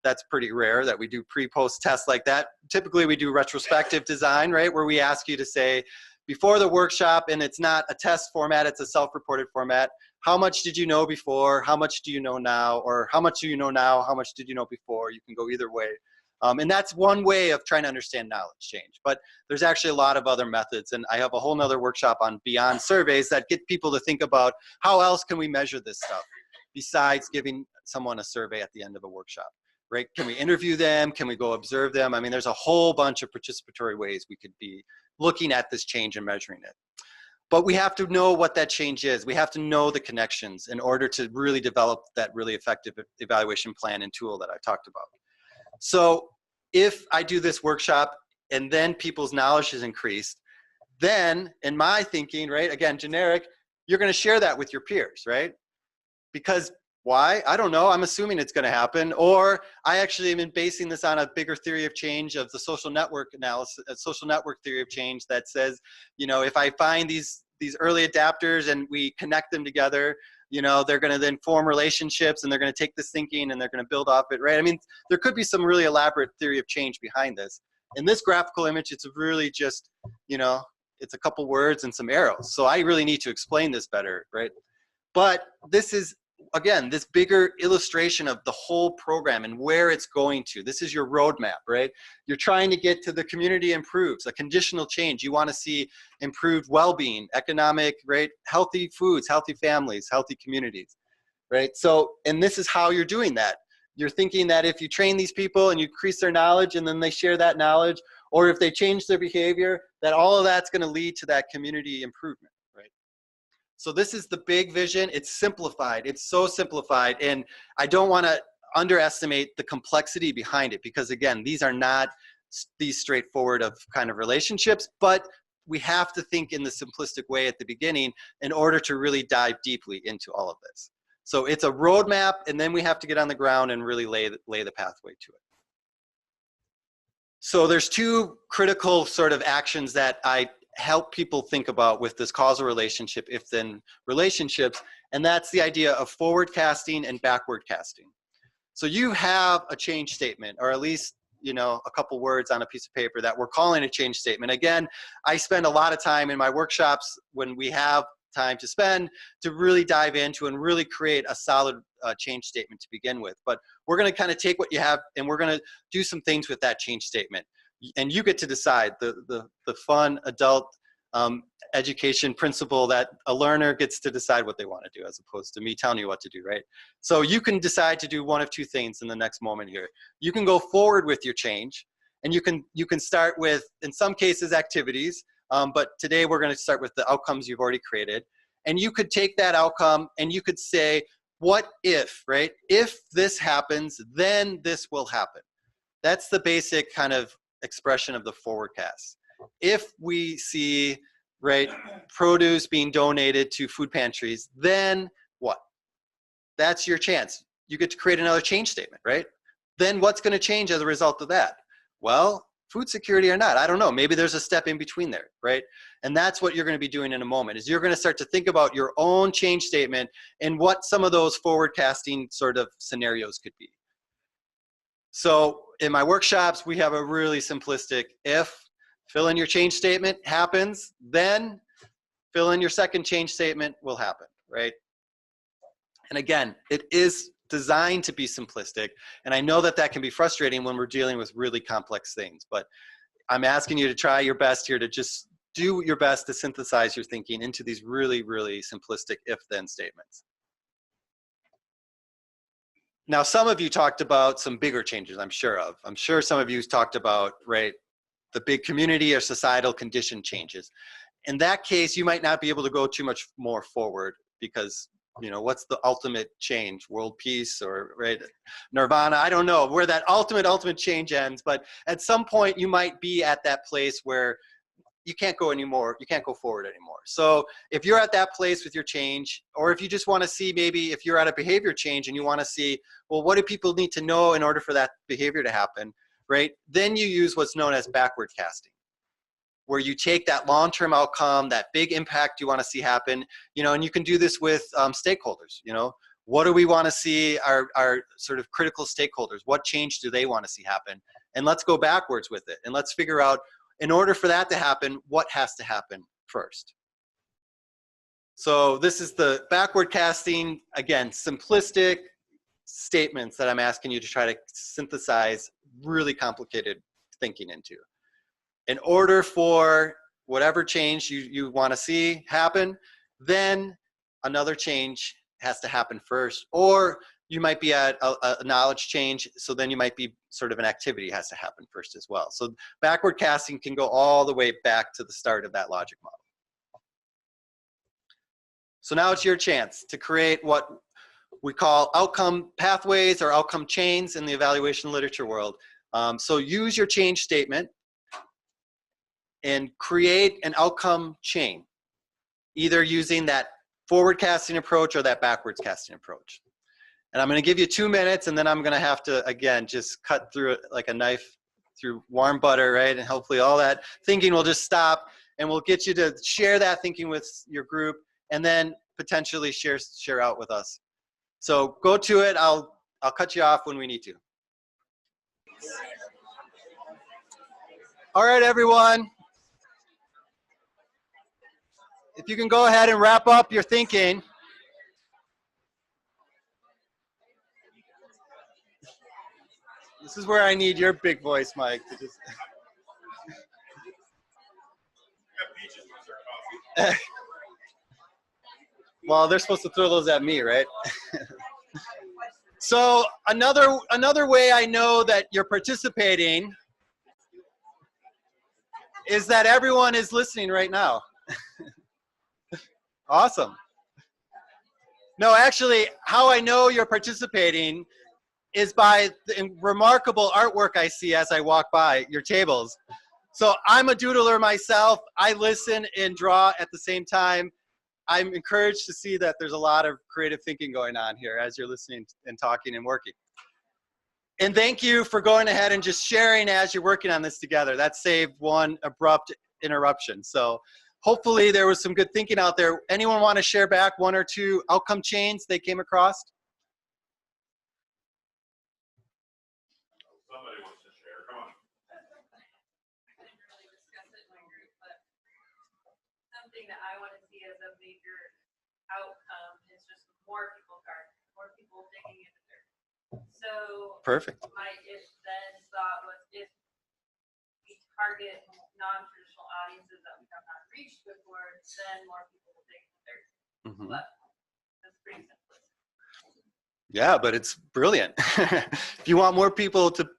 That's pretty rare that we do pre-post tests like that. Typically we do retrospective design, right? Where we ask you to say, before the workshop, and it's not a test format, it's a self-reported format, how much did you know before? How much do you know now? Or how much do you know now? How much did you know before? You can go either way. And that's one way of trying to understand knowledge change. But there's actually a lot of other methods. And I have a whole nother workshop on beyond surveys that get people to think about how else can we measure this stuff besides giving someone a survey at the end of a workshop, right? Can we interview them? Can we go observe them? I mean, there's a whole bunch of participatory ways we could be looking at this change and measuring it. But we have to know what that change is. We have to know the connections in order to really develop that really effective evaluation plan and tool that I talked about. So if I do this workshop and then people's knowledge is increased, then in my thinking, right, again, generic, you're going to share that with your peers, right? Because why? I don't know. I'm assuming it's going to happen. Or I actually am basing this on a bigger theory of change of the social network analysis, a social network theory of change that says, you know, if I find these early adapters and we connect them together, you know, they're going to then form relationships and they're going to take this thinking and they're going to build off it, right? I mean, there could be some really elaborate theory of change behind this. In this graphical image, it's really just, you know, it's a couple words and some arrows. So I really need to explain this better, right? But this is, again, this bigger illustration of the whole program and where it's going to. This is your roadmap, right? You're trying to get to the community improves, a conditional change. You want to see improved well-being, economic, right? Healthy foods, healthy families, healthy communities, right? So, and this is how you're doing that. You're thinking that if you train these people and you increase their knowledge and then they share that knowledge, or if they change their behavior, that all of that's going to lead to that community improvement, right? So this is the big vision. It's simplified. It's so simplified. And I don't want to underestimate the complexity behind it because, again, these are not these straightforward of kind of relationships, but we have to think in the simplistic way at the beginning in order to really dive deeply into all of this. So it's a roadmap, and then we have to get on the ground and really lay the pathway to it. So there's two critical sort of actions that I help people think about with this causal relationship, if-then relationships, and that's the idea of forward casting and backward casting. So you have a change statement, or at least, you know, a couple words on a piece of paper that we're calling a change statement. Again, I spend a lot of time in my workshops when we have time to spend to really dive into and really create a solid change statement to begin with. But we're going to kind of take what you have and we're going to do some things with that change statement. And you get to decide the fun adult education principle that a learner gets to decide what they want to do as opposed to me telling you what to do, right? So you can decide to do one of two things in the next moment here. You can go forward with your change, and you can start with, in some cases, activities, but today we're going to start with the outcomes you've already created. And you could take that outcome and you could say, what if, right? If this happens, then this will happen. That's the basic kind of expression of the forecast. If we see, right, produce being donated to food pantries, then what? That's your chance. You get to create another change statement, right? Then what's going to change as a result of that? Well, food security or not, I don't know. Maybe there's a step in between there, right? And that's what you're going to be doing in a moment, is you're going to start to think about your own change statement and what some of those forward-casting sort of scenarios could be. So in my workshops, we have a really simplistic if, fill in your change statement, happens, then fill in your second change statement, will happen, right? And again, it is designed to be simplistic. And I know that that can be frustrating when we're dealing with really complex things, but I'm asking you to try your best here to just do your best to synthesize your thinking into these really, really simplistic if-then statements. Now, some of you talked about some bigger changes, I'm sure of. I'm sure some of you talked about, right, the big community or societal condition changes. In that case, you might not be able to go too much more forward because, you know, what's the ultimate change? World peace or, right, nirvana? I don't know where that ultimate change ends, but at some point you might be at that place where you can't go anymore. You can't go forward anymore. So if you're at that place with your change, or if you just want to see, maybe if you're at a behavior change and you want to see, well, what do people need to know in order for that behavior to happen, right? Then you use what's known as backward casting, where you take that long-term outcome, that big impact you want to see happen, you know, and you can do this with stakeholders, you know. What do we want to see our sort of critical stakeholders? What change do they want to see happen? And let's go backwards with it. And let's figure out, in order for that to happen, what has to happen first? So this is the backward casting, again, simplistic statements that I'm asking you to try to synthesize really complicated thinking into. In order for whatever change you want to see happen, then another change has to happen first. Or you might be at a knowledge change, so then you might be sort of an activity has to happen first as well. So backward casting can go all the way back to the start of that logic model. So now it's your chance to create what we call outcome pathways or outcome chains in the evaluation literature world. So use your change statement and create an outcome chain, either using that forward casting approach or that backwards casting approach. And I'm going to give you 2 minutes, and then I'm going to have to, again, just cut through it like a knife through warm butter, right? And hopefully all that thinking will just stop, and we'll get you to share that thinking with your group, and then potentially share out with us. So go to it. I'll cut you off when we need to. All right, everyone. If you can go ahead and wrap up your thinking. This is where I need your big voice, Mike, to just well, they're supposed to throw those at me, right? So another way I know that you're participating is that everyone is listening right now. Awesome. No, actually, how I know you're participating is by the remarkable artwork I see as I walk by your tables. So I'm a doodler myself. I listen and draw at the same time. I'm encouraged to see that there's a lot of creative thinking going on here as you're listening and talking and working. And thank you for going ahead and just sharing as you're working on this together. That saved one abrupt interruption. So hopefully there was some good thinking out there. Anyone want to share back 1 or 2 outcome chains they came across? Somebody wants to share. Come on. I didn't really discuss it in my group, but something that I want to see as a major outcome is just more people gardening, more people digging in the dirt. So Perfect. my if then thought was, if we target non-traditional audiences that we have not reached before, then more people will dig in the dirt. Mm-hmm. But that's pretty simplistic. Yeah, but it's brilliant. If you want more people to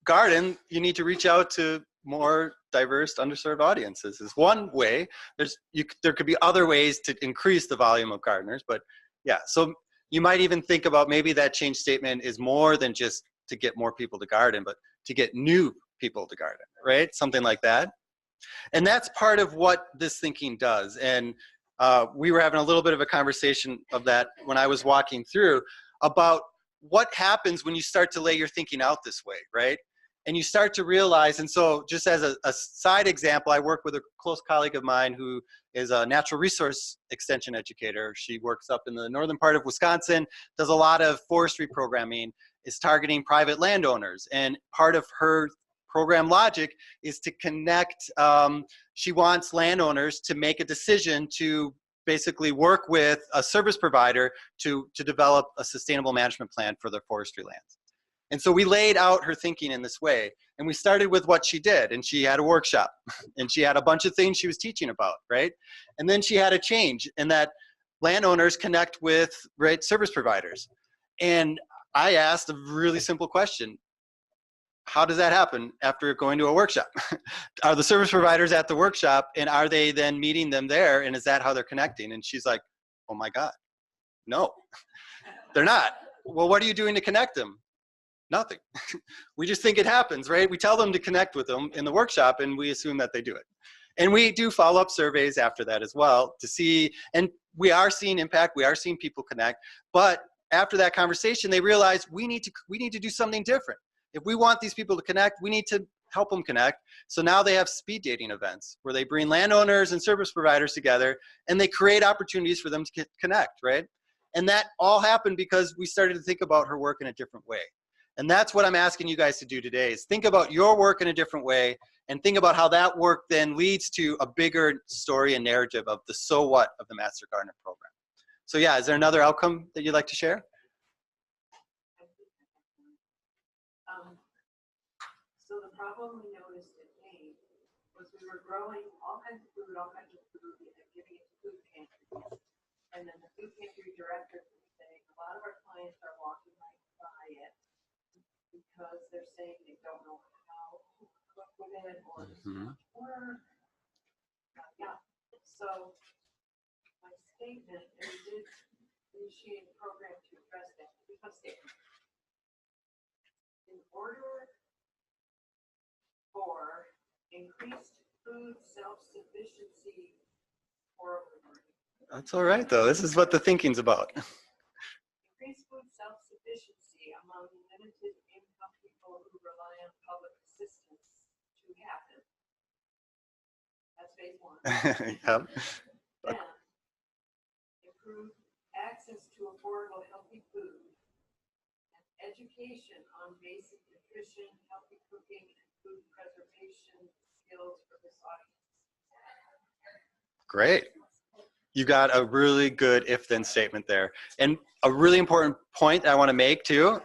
garden, you need to reach out to more diverse, underserved audiences. Is one way. There could be other ways to increase the volume of gardeners, but yeah. So you might even think about maybe that change statement is more than just to get more people to garden, but to get new people to garden, right? Something like that. And that's part of what this thinking does. And we were having a little bit of a conversation of that when I was walking through about what happens when you start to lay your thinking out this way, right? And you start to realize, and so just as a side example, I work with a close colleague of mine who is a natural resource extension educator. She works up in the northern part of Wisconsin, does a lot of forestry programming, is targeting private landowners. And part of her program logic is to connect, she wants landowners to make a decision to basically work with a service provider to develop a sustainable management plan for their forestry lands. And so we laid out her thinking in this way. And we started with what she did. And she had a workshop. And she had a bunch of things she was teaching about, right? And then she had a change in that landowners connect with, right, service providers. And I asked a really simple question. How does that happen after going to a workshop? Are the service providers at the workshop, and are they then meeting them there? And is that how they're connecting? And she's like, oh my God, no, they're not. Well, what are you doing to connect them? Nothing. We just think it happens, right? We tell them to connect with them in the workshop, and we assume that they do it. And we do follow-up surveys after that as well to see, and we are seeing impact, we are seeing people connect, but after that conversation, they realize we need to do something different. If we want these people to connect, we need to help them connect. So now they have speed dating events where they bring landowners and service providers together and they create opportunities for them to connect, right? And that all happened because we started to think about her work in a different way. And that's what I'm asking you guys to do today, is think about your work in a different way and think about how that work then leads to a bigger story and narrative of the so what of the Master Gardener program. So yeah, is there another outcome that you'd like to share? So the problem we noticed in Maine was we were growing all kinds of food, and giving it to food pantries. And then the food pantry director was saying, a lot of our clients are walking right by it because they're saying they don't know how to cook with it or it's too much work. Yeah. So my statement, and we did initiate a program to address that. My statement. In order for increased food self-sufficiency, That's all right, though. This is what the thinking's about. increased food self-sufficiency among limited income people who rely on public assistance to happen. That's phase one. Yep. Then, improve access to affordable, healthy food and education on basic nutrition, healthy cooking, and food preservation skills for this audience. Great. You got a really good if-then statement there. And a really important point I want to make too.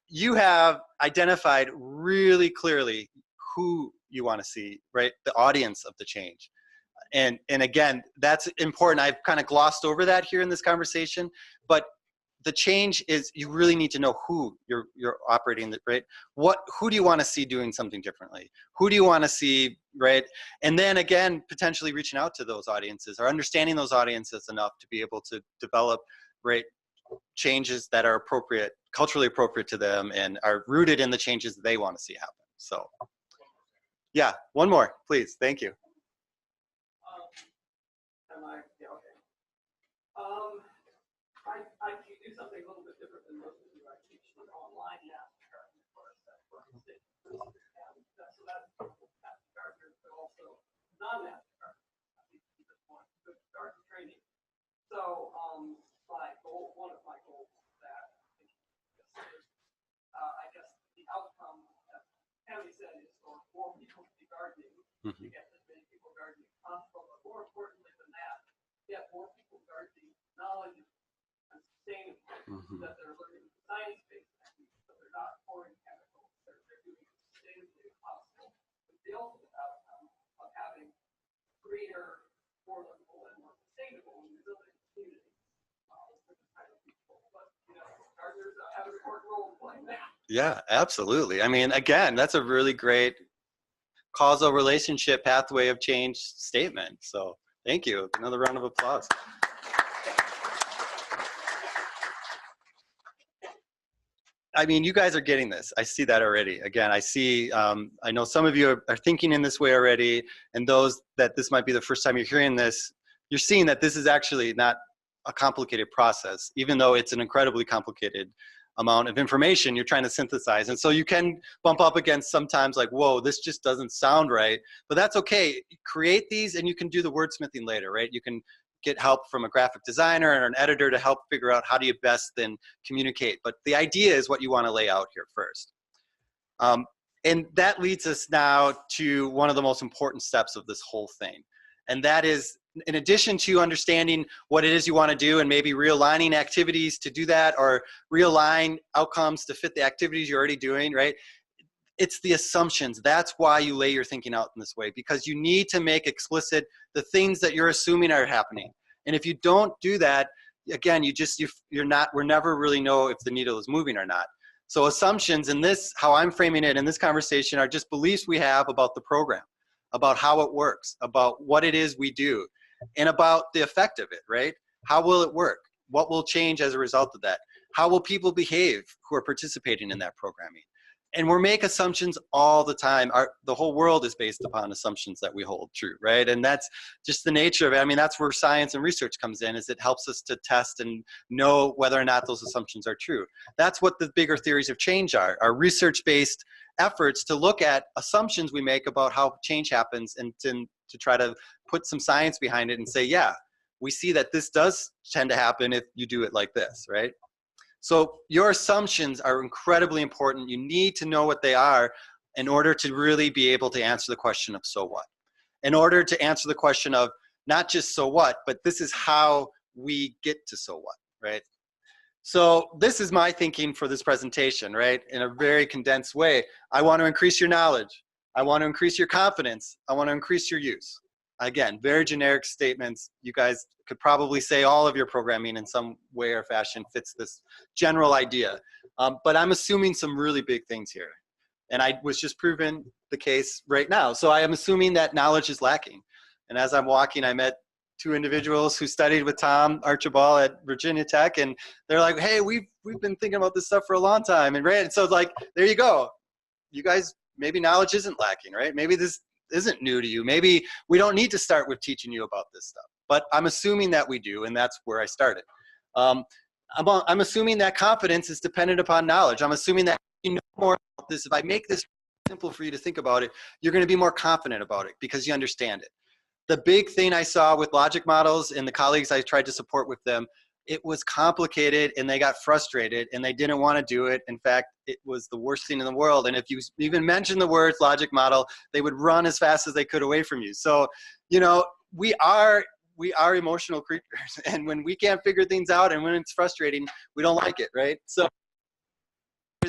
You have identified really clearly who you want to see, right? The audience of the change. And again, that's important. I've kind of glossed over that here in this conversation, but the change is you really need to know who you're operating, right? Who do you want to see doing something differently? Who do you want to see, right? And then again, potentially reaching out to those audiences or understanding those audiences enough to be able to develop, right, changes that are appropriate, culturally appropriate to them and are rooted in the changes that they want to see happen. So yeah, one more, please. Thank you. I do something a little bit different than most of you. I teach online masterclass course at Pratsch. So that's masterclass, but also non-masterclass. I think you just want good start training. So my goal, one of my goals is that I guess the outcome, as Tammy said, is for more people to be gardening, to get as many people gardening as possible. But more importantly than that, get more people gardening knowledge and sustainable, that they're learning science-based techniques, so they're not pouring chemicals, they're doing it sustainably as possible. With the ultimate outcome of having greener, more livable, and more sustainable and resilient communities for this kind of people. But gardeners have an important role to play in that. Yeah, absolutely. I mean, again, that's a really great causal relationship pathway of change statement. So thank you. Another round of applause. I mean, you guys are getting this. I see that already. Again, I see, I know some of you are thinking in this way already, and those that this might be the first time you're hearing this, you're seeing that this is actually not a complicated process, even though it's an incredibly complicated amount of information you're trying to synthesize. And so you can bump up against sometimes like, whoa, this just doesn't sound right, but that's okay. Create these and you can do the wordsmithing later, right? You can get help from a graphic designer or an editor to help figure out how do you best then communicate. But the idea is what you want to lay out here first. And that leads us now to one of the most important steps of this whole thing. And that is, in addition to understanding what it is you want to do and maybe realigning activities to do that or realign outcomes to fit the activities you're already doing, right? It's the assumptions. That's why you lay your thinking out in this way, because you need to make explicit the things that you're assuming are happening. And if you don't do that, again, we're never really know if the needle is moving or not. So assumptions in this, how I'm framing it in this conversation, are just beliefs we have about the program, about how it works, about what it is we do, and about the effect of it, right? How will it work? What will change as a result of that? How will people behave who are participating in that programming? And we make assumptions all the time. The whole world is based upon assumptions that we hold true, right? And that's just the nature of it. I mean, that's where science and research comes in, is it helps us to test and know whether or not those assumptions are true. That's what the bigger theories of change are research-based efforts to look at assumptions we make about how change happens, and to try to put some science behind it and say, yeah, we see that this does tend to happen if you do it like this, right? So your assumptions are incredibly important. You need to know what they are in order to really be able to answer the question of so what. In order to answer the question of not just so what, but this is how we get to so what, right? So this is my thinking for this presentation, right? In a very condensed way. I want to increase your knowledge. I want to increase your confidence. I want to increase your use. Again, very generic statements. You guys could probably say all of your programming in some way or fashion fits this general idea. But I'm assuming some really big things here. And I was just proven the case right now. So I am assuming that knowledge is lacking. And as I'm walking, I met two individuals who studied with Tom Archibald at Virginia Tech. And they're like, hey, we've been thinking about this stuff for a long time. And so like, there you go. You guys, maybe knowledge isn't lacking, right? Maybe this isn't new to you. Maybe we don't need to start with teaching you about this stuff, but I'm assuming that we do, and that's where I started. I'm assuming that confidence is dependent upon knowledge. I'm assuming that you know more about this. If I make this simple for you to think about it, you're going to be more confident about it because you understand it. The big thing I saw with logic models and the colleagues I tried to support with them, it was complicated and they got frustrated and they didn't want to do it. In fact, it was the worst thing in the world. And if you even mention the words logic model, they would run as fast as they could away from you. So, you know, we are emotional creatures. And when we can't figure things out and when it's frustrating, we don't like it, right? So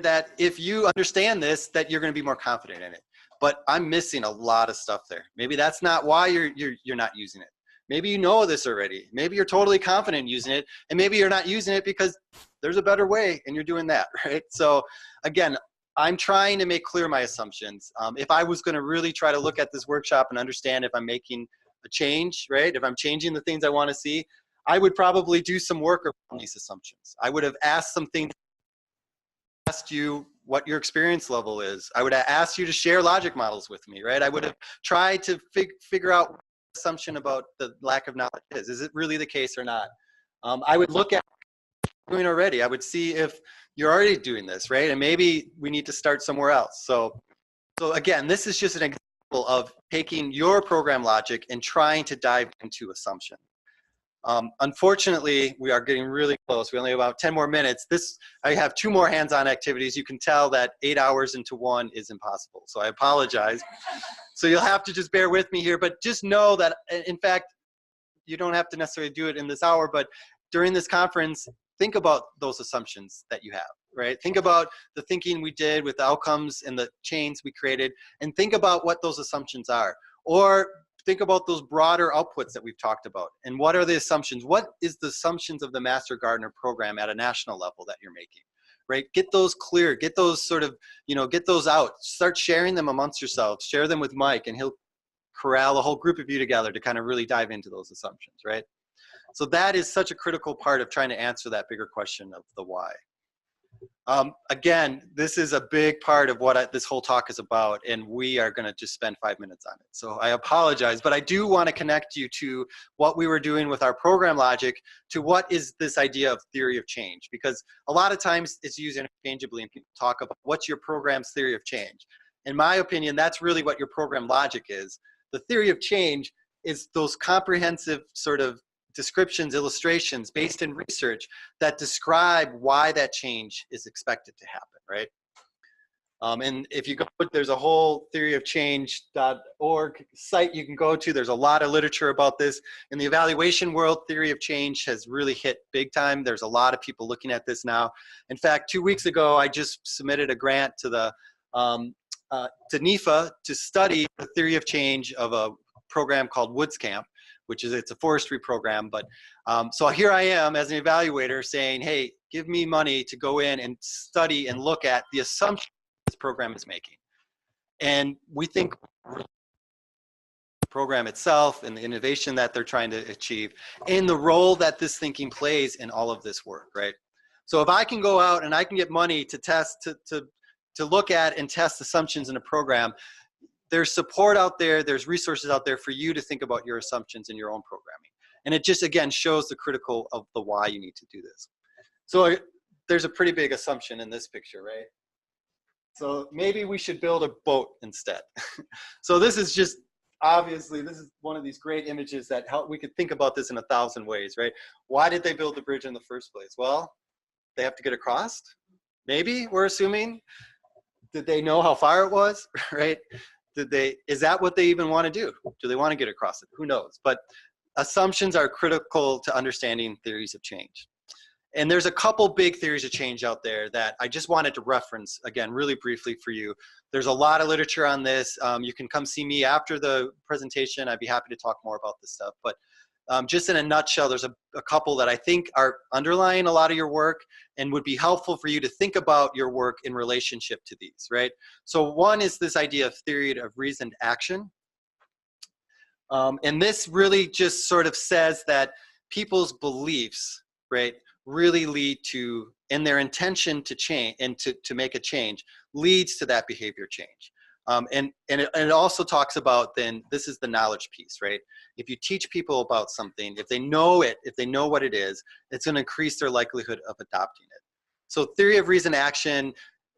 that if you understand this, that you're going to be more confident in it. But I'm missing a lot of stuff there. Maybe that's not why you're not using it. Maybe you know this already. Maybe you're totally confident in using it, and maybe you're not using it because there's a better way and you're doing that, right? So again, I'm trying to make clear my assumptions. If I was gonna really try to look at this workshop and understand if I'm making a change, right? If I'm changing the things I wanna see, I would probably do some work around these assumptions. I would have asked some things, asked you what your experience level is. I would have asked you to share logic models with me, right? I would have tried to figure out assumption about the lack of knowledge is. Is it really the case or not? I would look at what you're doing already. I would see if you're already doing this, right? And maybe we need to start somewhere else. So again, this is just an example of taking your program logic and trying to dive into assumption. Unfortunately, we are getting really close. We only have about 10 more minutes. I have 2 more hands-on activities. You can tell that 8 hours into one is impossible. So I apologize. So you'll have to just bear with me here, but just know that, in fact, you don't have to necessarily do it in this hour, but during this conference, think about those assumptions that you have, right? Think about the thinking we did with the outcomes and the chains we created, and think about what those assumptions are. Or think about those broader outputs that we've talked about. And what are the assumptions? What is the assumptions of the Master Gardener program at a national level that you're making, right? Get those clear, get those sort of, get those out. Start sharing them amongst yourselves. Share them with Mike, and he'll corral a whole group of you together to kind of really dive into those assumptions, right? So that is such a critical part of trying to answer that bigger question of the why. Again, this is a big part of what this whole talk is about, and we are going to just spend 5 minutes on it. So I apologize, but I do want to connect you to what we were doing with our program logic to what is this idea of theory of change, because a lot of times it's used interchangeably and people talk about what's your program's theory of change. In my opinion, that's really what your program logic is. The theory of change is those comprehensive sort of descriptions, illustrations based in research that describe why that change is expected to happen, right? And if you go, there's a whole theoryofchange.org site you can go to. There's a lot of literature about this. In the evaluation world, theory of change has really hit big time. There's a lot of people looking at this now. In fact, 2 weeks ago, I just submitted a grant to the to NEFA to study the theory of change of a program called Woods Camp, which is, it's a forestry program. But so here I am as an evaluator saying, hey, give me money to go in and study and look at the assumptions this program is making. And we think the program itself and the innovation that they're trying to achieve and the role that this thinking plays in all of this work, right? So if I can go out and I can get money to test, to look at and test assumptions in a program, there's support out there, there's resources out there for you to think about your assumptions in your own programming. And it just, again, shows the critical of the why you need to do this. So there's a pretty big assumption in this picture, right? So maybe we should build a boat instead. So this is just, obviously, this is one of these great images that help, we could think about this in 1,000 ways, right? Why did they build the bridge in the first place? Well, they have to get across. Maybe, we're assuming. Did they know how far it was, right? Is that what they even want to do? Do they want to get across it? Who knows? But assumptions are critical to understanding theories of change. And there's a couple big theories of change out there that I just wanted to reference, again, really briefly for you. There's a lot of literature on this. You can come see me after the presentation. I'd be happy to talk more about this stuff. But just in a nutshell, there's a couple that I think are underlying a lot of your work and would be helpful for you to think about your work in relationship to these, right? So one is this idea of theory of reasoned action. And this really just sort of says that people's beliefs, right, really lead to, and their intention to change and to make a change leads to that behavior change. And it also talks about, then, this is the knowledge piece, right? If you teach people about something, if they know it, if they know what it is, it's going to increase their likelihood of adopting it. So theory of reason action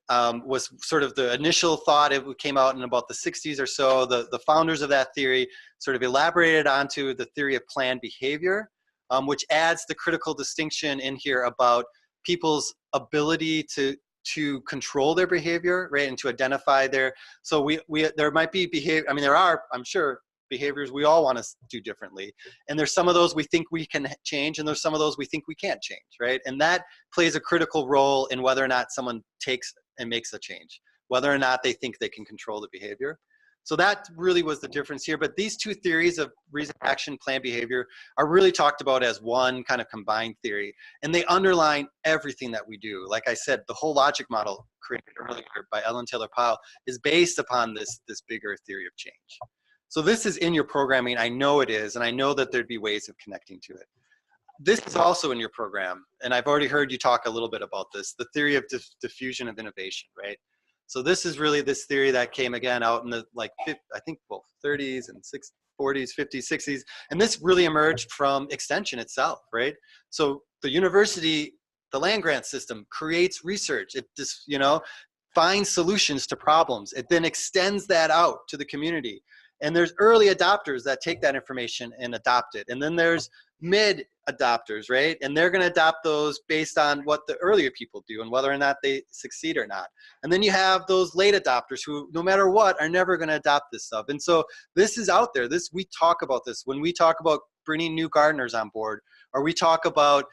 was sort of the initial thought. It came out in about the 60s or so. The founders of that theory sort of elaborated onto the theory of planned behavior, which adds the critical distinction in here about people's ability to control their behavior, right, and to identify their, so there might be behavior, I mean, there are, I'm sure, behaviors we all want to do differently. And there's some of those we think we can change, and there's some of those we think we can't change, right? And that plays a critical role in whether or not someone takes and makes a change, whether or not they think they can control the behavior. So that really was the difference here. But these two theories of reason, action, plan, behavior are really talked about as one kind of combined theory. And they underline everything that we do. Like I said, the whole logic model created earlier by Ellen Taylor Powell is based upon this bigger theory of change. So this is in your programming. I know it is, and I know that there'd be ways of connecting to it. This is also in your program, and I've already heard you talk a little bit about this, the theory of diffusion of innovation, right? So this is really this theory that came again out in the, like, I think, well, 30s and 40s, 50s, 60s, and this really emerged from extension itself, right? So the university, the land grant system creates research. It just, you know, finds solutions to problems. It then extends that out to the community. And there's early adopters that take that information and adopt it. And then there's mid adopters, right? And they're going to adopt those based on what the earlier people do and whether or not they succeed or not. And then you have those late adopters who, no matter what, are never going to adopt this stuff. And so this is out there. We talk about this when we talk about bringing new gardeners on board, or we talk about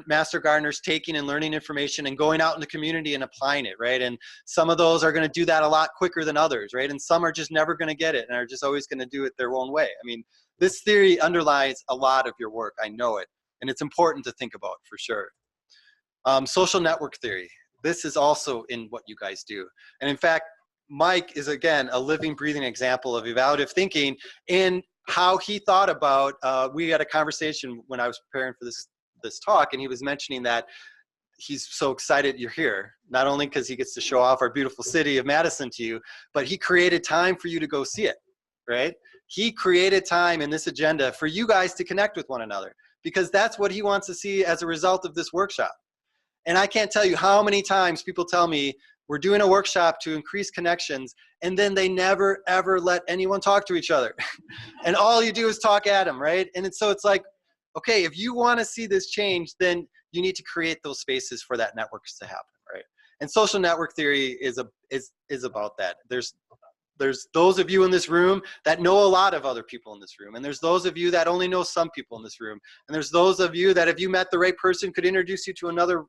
master gardeners taking and learning information and going out in the community and applying it, right? And some of those are going to do that a lot quicker than others, right? And some are just never going to get it and are just always going to do it their own way. I mean, this theory underlies a lot of your work. I know it. And it's important to think about for sure. Social network theory. This is also in what you guys do. And in fact, Mike is, again, a living, breathing example of evaluative thinking and how he thought about, we had a conversation when I was preparing for this talk, and he was mentioning that he's so excited you're here, not only because he gets to show off our beautiful city of Madison to you, but he created time for you to go see it, right? He created time in this agenda for you guys to connect with one another, because that's what he wants to see as a result of this workshop. And I can't tell you how many times people tell me, we're doing a workshop to increase connections, and then they never, ever let anyone talk to each other. And all you do is talk at them, right? And so it's like, okay, if you want to see this change, then you need to create those spaces for that networks to happen, right? And social network theory is about that. There's those of you in this room that know a lot of other people in this room, and there's those of you that only know some people in this room, and there's those of you that if you met the right person could introduce you to another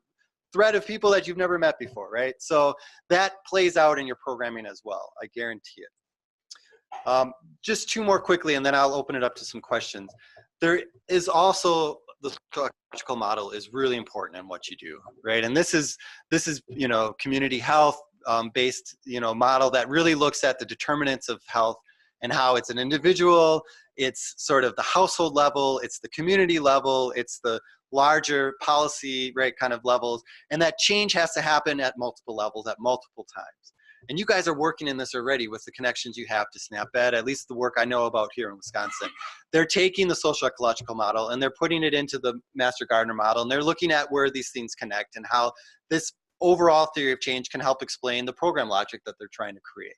thread of people that you've never met before, right? So that plays out in your programming as well, I guarantee it. Just two more quickly, and then I'll open it up to some questions. There is also the socioecological model is really important in what you do, right? And this is you know, community health based, you know, model that really looks at the determinants of health and how it's an individual, it's sort of the household level, it's the community level, it's the larger policy, right, kind of levels, and that change has to happen at multiple levels at multiple times. And you guys are working in this already with the connections you have to SNAP-Ed, at least the work I know about here in Wisconsin. They're taking the socioecological model and they're putting it into the Master Gardener model, and they're looking at where these things connect and how this overall theory of change can help explain the program logic that they're trying to create.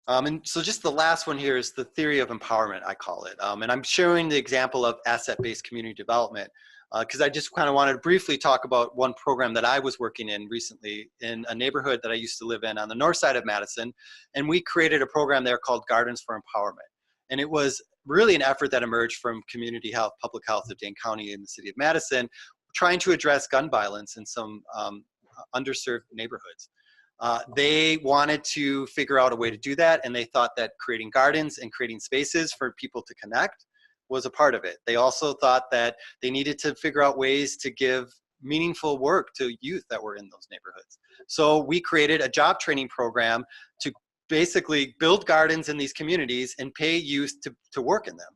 And so just the last one here is the theory of empowerment, I call it. And I'm showing the example of asset-based community development because I just kind of wanted to briefly talk about one program that I was working in recently in a neighborhood that I used to live in on the north side of Madison. And we created a program there called Gardens for Empowerment. And it was really an effort that emerged from community health, public health of Dane County in the city of Madison, trying to address gun violence in some underserved neighborhoods. They wanted to figure out a way to do that, and they thought that creating gardens and creating spaces for people to connect was a part of it. They also thought that they needed to figure out ways to give meaningful work to youth that were in those neighborhoods. So we created a job training program to basically build gardens in these communities and pay youth to work in them.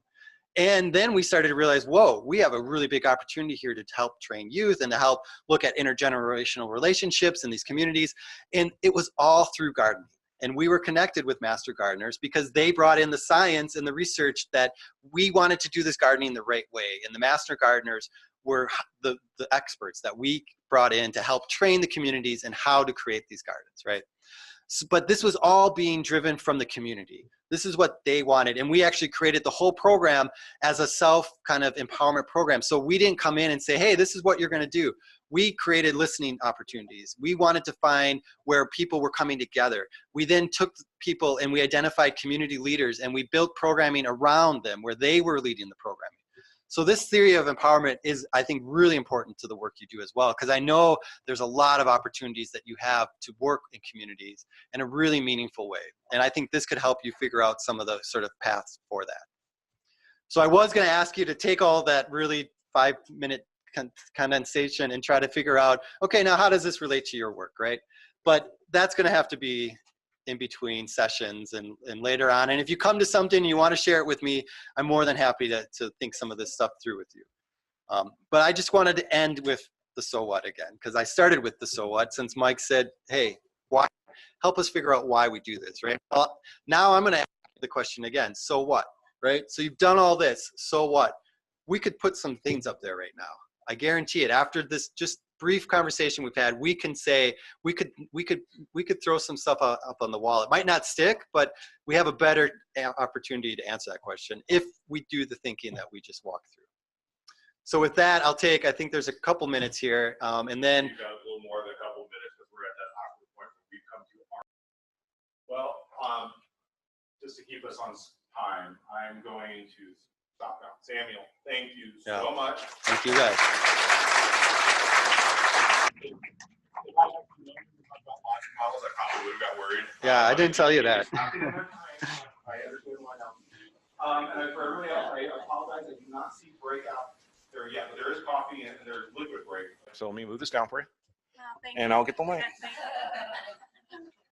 And then we started to realize, whoa, we have a really big opportunity here to help train youth and to help look at intergenerational relationships in these communities. And it was all through gardening. And we were connected with Master Gardeners because they brought in the science and the research that we wanted to do this gardening the right way. And the Master Gardeners were the experts that we brought in to help train the communities and how to create these gardens, right? So, but this was all being driven from the community. This is what they wanted. And we actually created the whole program as a self kind of empowerment program. So we didn't come in and say, hey, this is what you're going to do. We created listening opportunities. We wanted to find where people were coming together. We then took people and we identified community leaders and we built programming around them where they were leading the programming. So this theory of empowerment is, I think, really important to the work you do as well, because I know there's a lot of opportunities that you have to work in communities in a really meaningful way. And I think this could help you figure out some of the sort of paths for that. So I was going to ask you to take all that really 5-minute condensation and try to figure out, okay, now how does this relate to your work, right? But that's going to have to be in between sessions and later on. And if you come to something and you want to share it with me, I'm more than happy to think some of this stuff through with you. But I just wanted to end with the so what again, because I started with the so what since Mike said, hey, why? Help us figure out why we do this, right? Well, now I'm going to ask the question again, so what, right? So you've done all this, so what? We could put some things up there right now. I guarantee it. After this just brief conversation we've had, we can say we could throw some stuff up on the wall. It might not stick, but we have a better opportunity to answer that question if we do the thinking that we just walked through. So with that, I think there's a couple minutes here, and then You've got a little more than a couple minutes because we're at that awkward point where we've come to our. Well, just to keep us on time, I'm going to stop now. Samuel, thank you so much. Thank you guys. Models, I probably would have got worried. Yeah, I didn't tell you that. I understand why now. And for everybody else, I apologize. I do not see breakout there yet, but there is coffee and there's liquid break. So let me move this down for you, and I'll get the link.